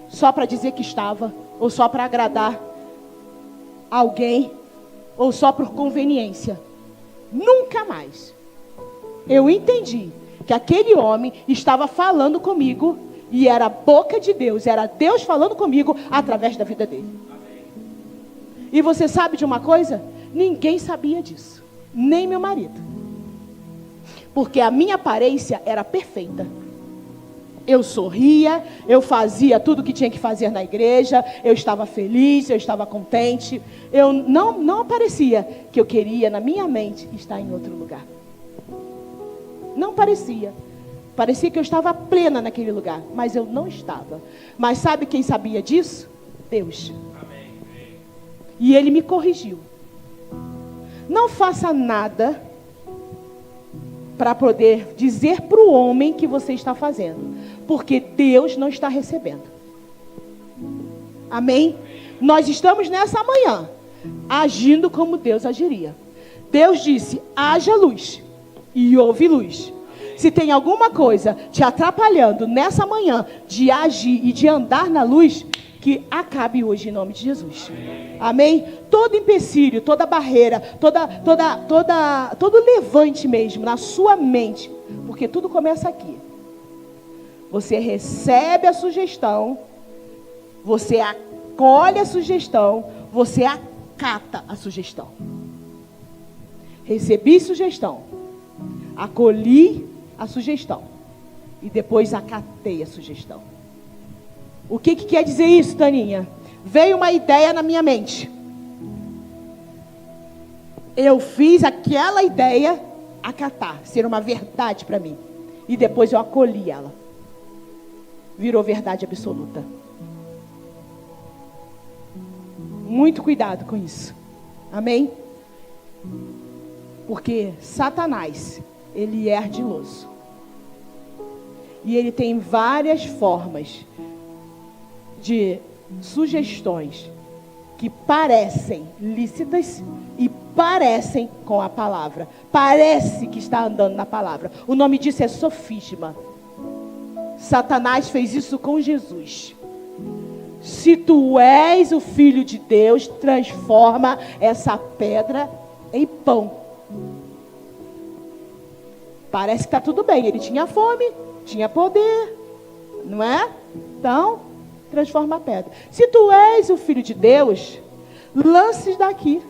Speaker 1: só para dizer que estava, ou só para agradar alguém, ou só por conveniência. Nunca mais. Eu entendi que aquele homem estava falando comigo e era a boca de Deus, era Deus falando comigo através da vida dele. E você sabe de uma coisa? Ninguém sabia disso, nem meu marido. Porque a minha aparência era perfeita. Eu sorria, eu fazia tudo o que tinha que fazer na igreja, eu estava feliz, eu estava contente. Eu não aparecia que eu queria, na minha mente, estar em outro lugar. Não parecia. Parecia que eu estava plena naquele lugar, mas eu não estava. Mas sabe quem sabia disso? Deus. E ele me corrigiu. Não faça nada para poder dizer para o homem que você está fazendo, porque Deus não está recebendo. Amém? Nós estamos nessa manhã agindo como Deus agiria. Deus disse: haja luz, e houve luz. Se tem alguma coisa te atrapalhando nessa manhã de agir e de andar na luz, que acabe hoje em nome de Jesus. Amém? Todo empecilho, toda barreira, todo levante mesmo na sua mente, porque tudo começa aqui. Você recebe a sugestão, você acolhe a sugestão, você acata a sugestão. Recebi sugestão, acolhi a sugestão e depois acatei a sugestão. O que quer dizer isso, Taninha? Veio uma ideia na minha mente. Eu fiz aquela ideia acatar, ser uma verdade para mim. E depois eu acolhi ela. Virou verdade absoluta. Muito cuidado com isso. Amém? Porque Satanás, ele é ardiloso. E ele tem várias formas de sugestões que parecem lícitas e parecem com a palavra. Parece que está andando na palavra. O nome disso é sofisma. Satanás fez isso com Jesus. Se tu és o Filho de Deus, transforma essa pedra em pão. Parece que está tudo bem. Ele tinha fome, tinha poder, não é? Então, transforma a pedra. Se tu és o Filho de Deus, lance daqui.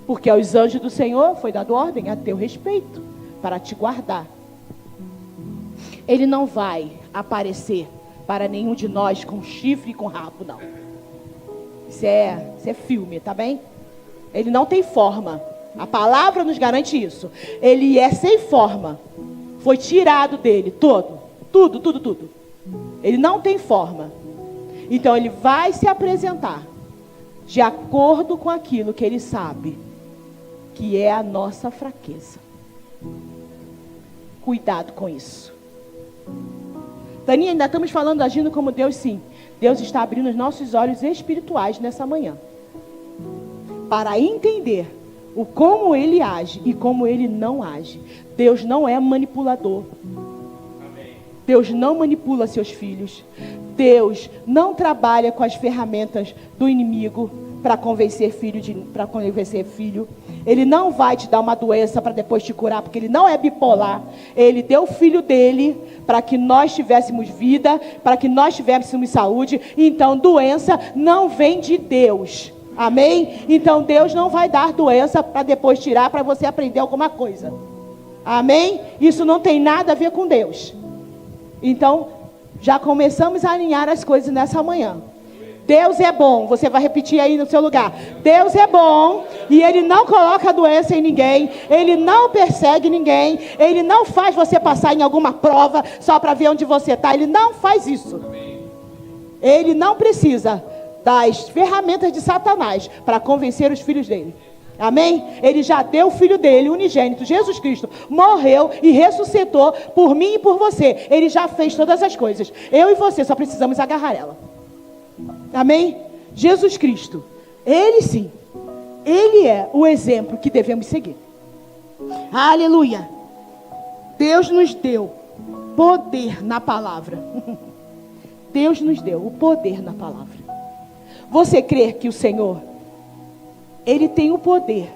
Speaker 1: Porque aos anjos do Senhor foi dado ordem a teu respeito, para te guardar. Ele não vai aparecer para nenhum de nós com chifre e com rabo, não. Isso é filme, tá bem? Ele não tem forma. A palavra nos garante isso. Ele é sem forma. Foi tirado dele tudo. Ele não tem forma. Então ele vai se apresentar de acordo com aquilo que ele sabe que é a nossa fraqueza. Cuidado com isso. Taninha, ainda estamos falando, agindo como Deus, sim. Deus está abrindo os nossos olhos espirituais nessa manhã, para entender o como ele age e como ele não age. Deus não é manipulador. Deus não manipula seus filhos. Deus não trabalha com as ferramentas do inimigo para convencer filho. Ele não vai te dar uma doença para depois te curar, porque ele não é bipolar. Ele deu o filho dele para que nós tivéssemos vida, para que nós tivéssemos saúde. Então, doença não vem de Deus. Amém? Então, Deus não vai dar doença para depois tirar, para você aprender alguma coisa. Amém? Isso não tem nada a ver com Deus. Então, já começamos a alinhar as coisas nessa manhã. Deus é bom. Você vai repetir aí no seu lugar. Deus é bom e Ele não coloca doença em ninguém. Ele não persegue ninguém. Ele não faz você passar em alguma prova só para ver onde você está. Ele não faz isso. Ele não precisa das ferramentas de Satanás para convencer os filhos dele. Amém? Ele já deu o filho dele, unigênito, Jesus Cristo, morreu e ressuscitou por mim e por você. Ele já fez todas as coisas. Eu e você só precisamos agarrar ela. Amém? Jesus Cristo, Ele sim, Ele é o exemplo que devemos seguir. Aleluia. Deus nos deu poder na palavra. Deus nos deu o poder na palavra. Você crê que o Senhor, Ele tem o poder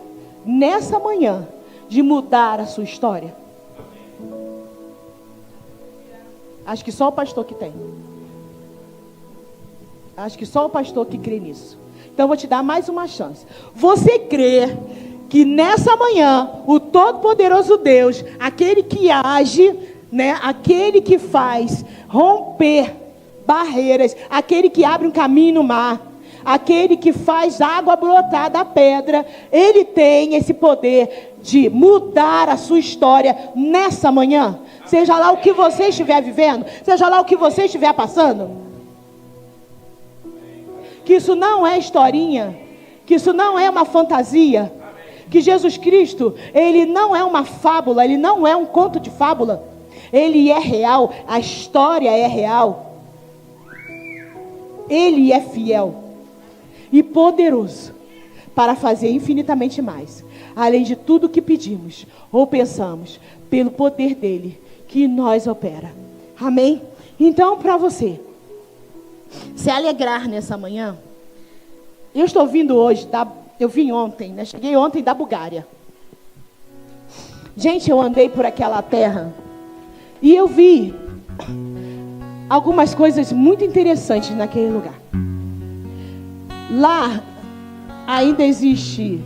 Speaker 1: nessa manhã de mudar a sua história? Acho que só o pastor que tem. Acho que só o pastor que crê nisso. Então eu vou te dar mais uma chance. Você crê que nessa manhã o Todo-Poderoso Deus, aquele que age, né, aquele que faz romper barreiras, aquele que abre um caminho no mar, aquele que faz água brotar da pedra, Ele tem esse poder de mudar a sua história nessa manhã? Seja lá o que você estiver vivendo, seja lá o que você estiver passando. que isso não é historinha, que isso não é uma fantasia, que Jesus Cristo, Ele não é uma fábula, Ele não é um conto de fábula, Ele é real, a história é real, Ele é fiel e poderoso para fazer infinitamente mais, além de tudo que pedimos ou pensamos, pelo poder dEle que nós opera. Amém? Então, para você se alegrar nessa manhã, eu estou vindo hoje, eu vim ontem, né? Cheguei ontem da Bulgária. Gente, eu andei por aquela terra e eu vi algumas coisas muito interessantes naquele lugar. Lá ainda existe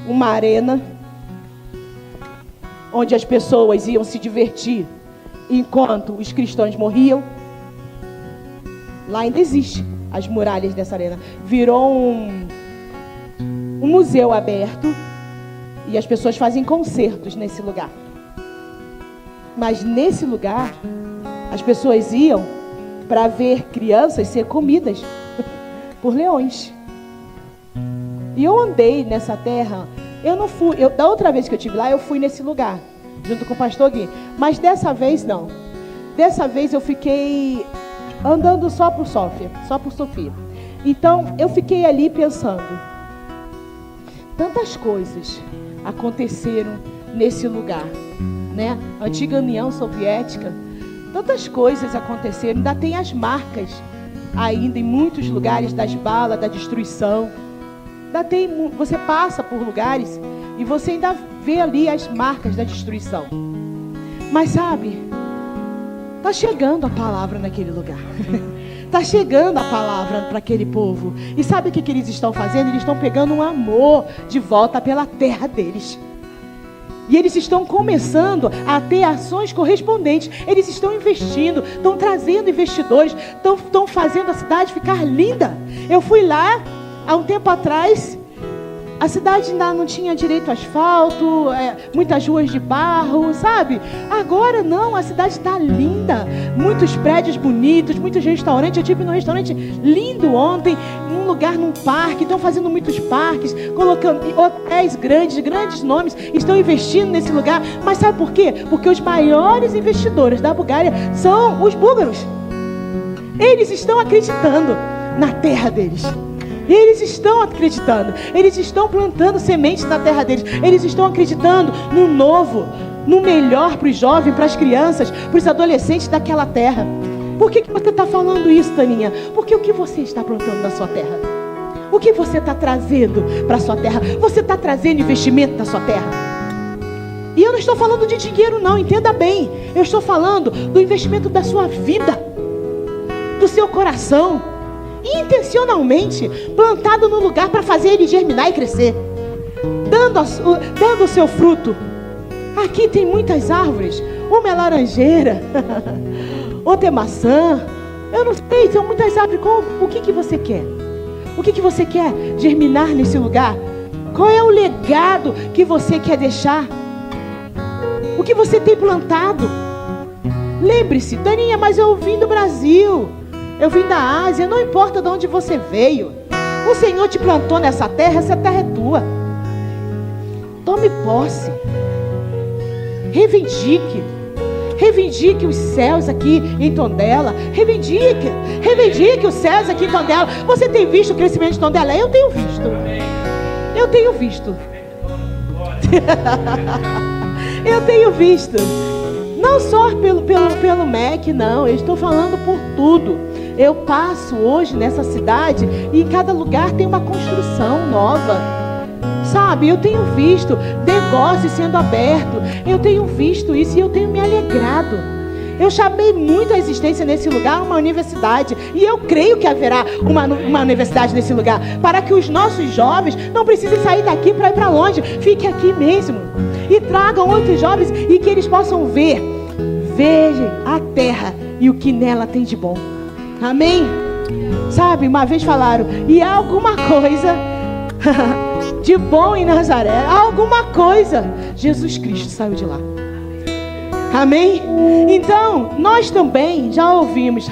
Speaker 1: uma arena onde as pessoas iam se divertir enquanto os cristãos morriam. Lá ainda existe as muralhas dessa arena. Virou um museu aberto e as pessoas fazem concertos nesse lugar. Mas nesse lugar as pessoas iam para ver crianças ser comidas por leões. E eu andei nessa terra. Eu não fui, da outra vez que eu estive lá, eu fui nesse lugar, junto com o pastor Gui. Mas dessa vez não. Dessa vez eu fiquei andando só por Sofia. Então eu fiquei ali pensando. Tantas coisas aconteceram nesse lugar, né? A antiga União Soviética. Tantas coisas aconteceram. Ainda tem as marcas ainda em muitos lugares das balas, da destruição. Você passa por lugares e você ainda vê ali as marcas da destruição. Mas sabe, está chegando a palavra naquele lugar. Está chegando a palavra para aquele povo. E sabe o que eles estão fazendo? Eles estão pegando um amor de volta pela terra deles. E eles estão começando a ter ações correspondentes. Eles estão investindo, estão trazendo investidores, estão fazendo a cidade ficar linda. Eu fui lá há um tempo atrás, a cidade ainda não tinha direito a asfalto, muitas ruas de barro, sabe? Agora não, a cidade está linda, muitos prédios bonitos, muitos restaurantes. Eu estive num restaurante lindo ontem, num lugar, num parque, estão fazendo muitos parques, colocando hotéis grandes nomes, estão investindo nesse lugar. Mas sabe por quê? Porque os maiores investidores da Bulgária são os búlgaros. Eles estão acreditando na terra deles. Eles estão acreditando, eles estão plantando sementes na terra deles, eles estão acreditando no novo, no melhor para os jovens, para as crianças, para os adolescentes daquela terra. Por que você está falando isso, Taninha? Porque o que você está plantando na sua terra? O que você está trazendo para a sua terra? Você está trazendo investimento na sua terra? E eu não estou falando de dinheiro não, entenda bem. Eu estou falando do investimento da sua vida, do seu coração, intencionalmente plantado no lugar para fazer ele germinar e crescer, dando o seu fruto. Aqui tem muitas árvores, uma é laranjeira, outra é maçã, eu não sei, são muitas árvores. O que você quer? O que você quer germinar nesse lugar? Qual é o legado que você quer deixar? O que você tem plantado? Lembre-se, Taninha, mas eu vim do Brasil, eu vim da Ásia, não importa de onde você veio. O Senhor te plantou nessa terra, essa terra é tua. Tome posse. Reivindique os céus aqui em Tondela. Reivindique os céus aqui em Tondela. Você tem visto o crescimento de Tondela? Eu tenho visto. Eu tenho visto. Não só pelo MEC, não. Eu estou falando por tudo. Eu passo hoje nessa cidade e em cada lugar tem uma construção nova. Sabe, eu tenho visto negócios sendo abertos. Eu tenho visto isso e eu tenho me alegrado. Eu chamei muito a existência nesse lugar uma universidade. E eu creio que haverá uma universidade nesse lugar, para que os nossos jovens não precisem sair daqui para ir para longe. Fiquem aqui mesmo. E tragam outros jovens e que eles possam vejam a terra e o que nela tem de bom. Amém? Sabe, uma vez falaram, e há alguma coisa de bom em Nazaré, há alguma coisa. Jesus Cristo saiu de lá. Amém? Então, nós também já ouvimos,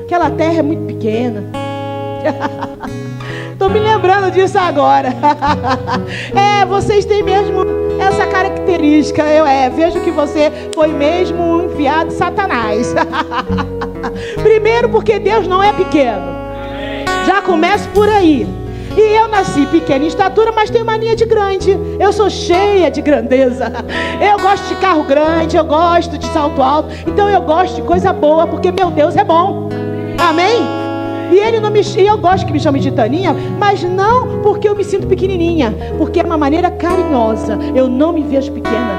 Speaker 1: aquela terra é muito pequena, Tô me lembrando disso agora. Vocês têm mesmo essa característica. Vejo que você foi mesmo enviado de Satanás. Primeiro porque Deus não é pequeno. Já começo por aí. E eu nasci pequena em estatura, mas tenho mania de grande. Eu sou cheia de grandeza. Eu gosto de carro grande, eu gosto de salto alto. Então eu gosto de coisa boa, porque meu Deus é bom. Amém? E eu gosto que me chame de Taninha, mas não porque eu me sinto pequenininha, porque é uma maneira carinhosa. Eu não me vejo pequena.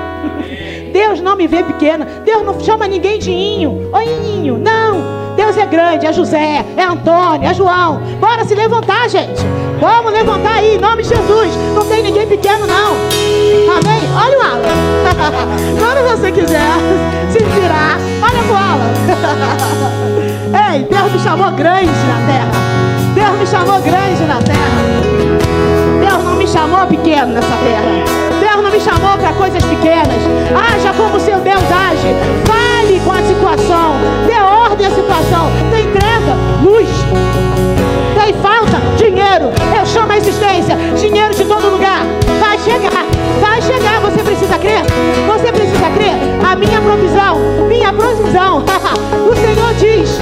Speaker 1: Deus não me vê pequena. Deus não chama ninguém de Inho. Oi, Inho. Não. Deus é grande, é José, é Antônio, é João. Bora se levantar, gente. Vamos levantar aí, em nome de Jesus. Não tem ninguém pequeno, não. Amém? Olha o Alan. Quando você quiser se virar, olha pro Alan. Ei, Deus me chamou grande na terra. Deus me chamou grande na terra. Deus não me chamou pequeno nessa terra. Deus não me chamou para coisas pequenas. Haja como seu Deus age. Fale com a situação. Dê ordem à situação. Tem treva, luz. Tem falta, dinheiro. Eu chamo a existência. Dinheiro de todo lugar. Vai chegar. Vai chegar. Você precisa crer? Você precisa crer? A minha provisão. Minha provisão. O Senhor diz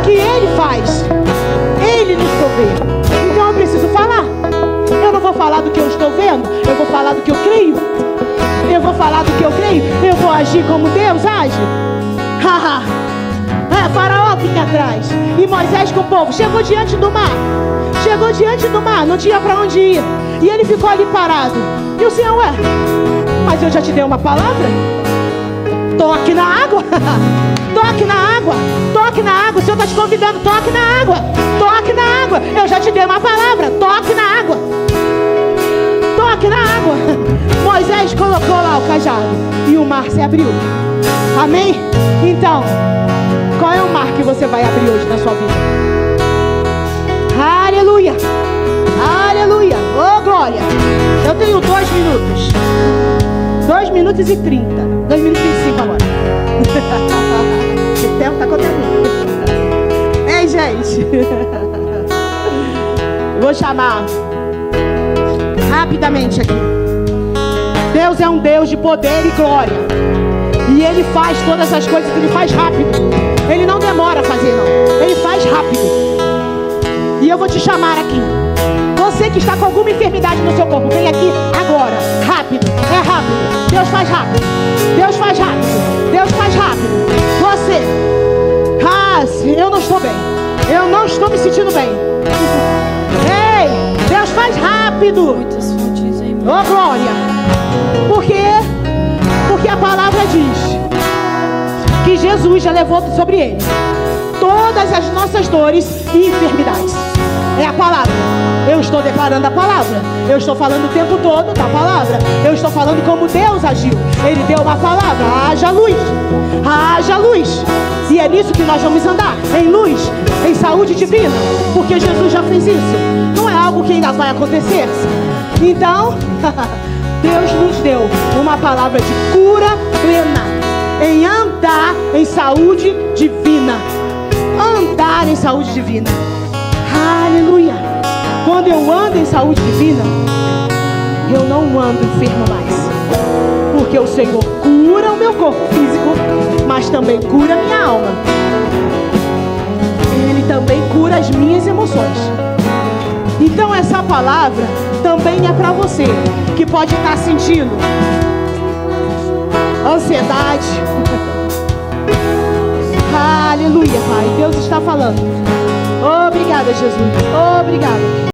Speaker 1: que Ele faz. Ele nos provê. Então eu preciso falar. Eu não vou falar do que eu estou vendo. Eu vou falar do que eu creio. Eu vou falar do que eu creio. Eu vou agir como Deus age. Faraó vinha atrás. E Moisés com o povo chegou diante do mar. Chegou diante do mar. Não tinha para onde ir. E ele ficou ali parado. E o Senhor, mas eu já te dei uma palavra. Toque na água. Toque na água. Toque na água. O Senhor está te convidando. Toque na água. Toque na água. Eu já te dei uma palavra. Toque na água. Toque na água. Moisés colocou lá o cajado e o mar se abriu. Amém? Então, qual é o mar que você vai abrir hoje na sua vida? Aleluia. Aleluia. Oh, glória. Eu tenho 2 minutos. 2 minutos e 30. 2 minutos e 25 agora. O tempo tá contando. Ei, gente. Vou chamar rapidamente aqui. Deus é um Deus de poder e glória. E Ele faz todas as coisas, Ele faz rápido. Ele não demora a fazer, não. Ele faz rápido. E eu vou te chamar aqui. Você que está com alguma enfermidade no seu corpo, vem aqui agora. Rápido. É rápido. Deus faz rápido. Deus faz rápido. Deus faz rápido. Você. Eu não estou bem. Eu não estou me sentindo bem. Ei, Deus faz rápido. Oh, glória. Por quê? Porque a palavra diz que Jesus já levou sobre Ele todas as nossas dores e enfermidades. É a palavra. Eu estou declarando a palavra. Eu estou falando o tempo todo da palavra. Eu estou falando como Deus agiu. Ele deu uma palavra. Haja luz. Haja luz. E é nisso que nós vamos andar. Em luz, em saúde divina. Porque Jesus já fez isso. Não é algo que ainda vai acontecer. Então, Deus nos deu uma palavra de cura plena. Em andar em saúde divina. Andar em saúde divina. Aleluia. Quando eu ando em saúde divina, eu não ando enfermo mais. Porque o Senhor cura o meu corpo físico, mas também cura a minha alma. Ele também cura as minhas emoções. Então essa palavra também é para você que pode estar sentindo ansiedade. Aleluia, Pai. Deus está falando. Obrigada, Jesus. Obrigada.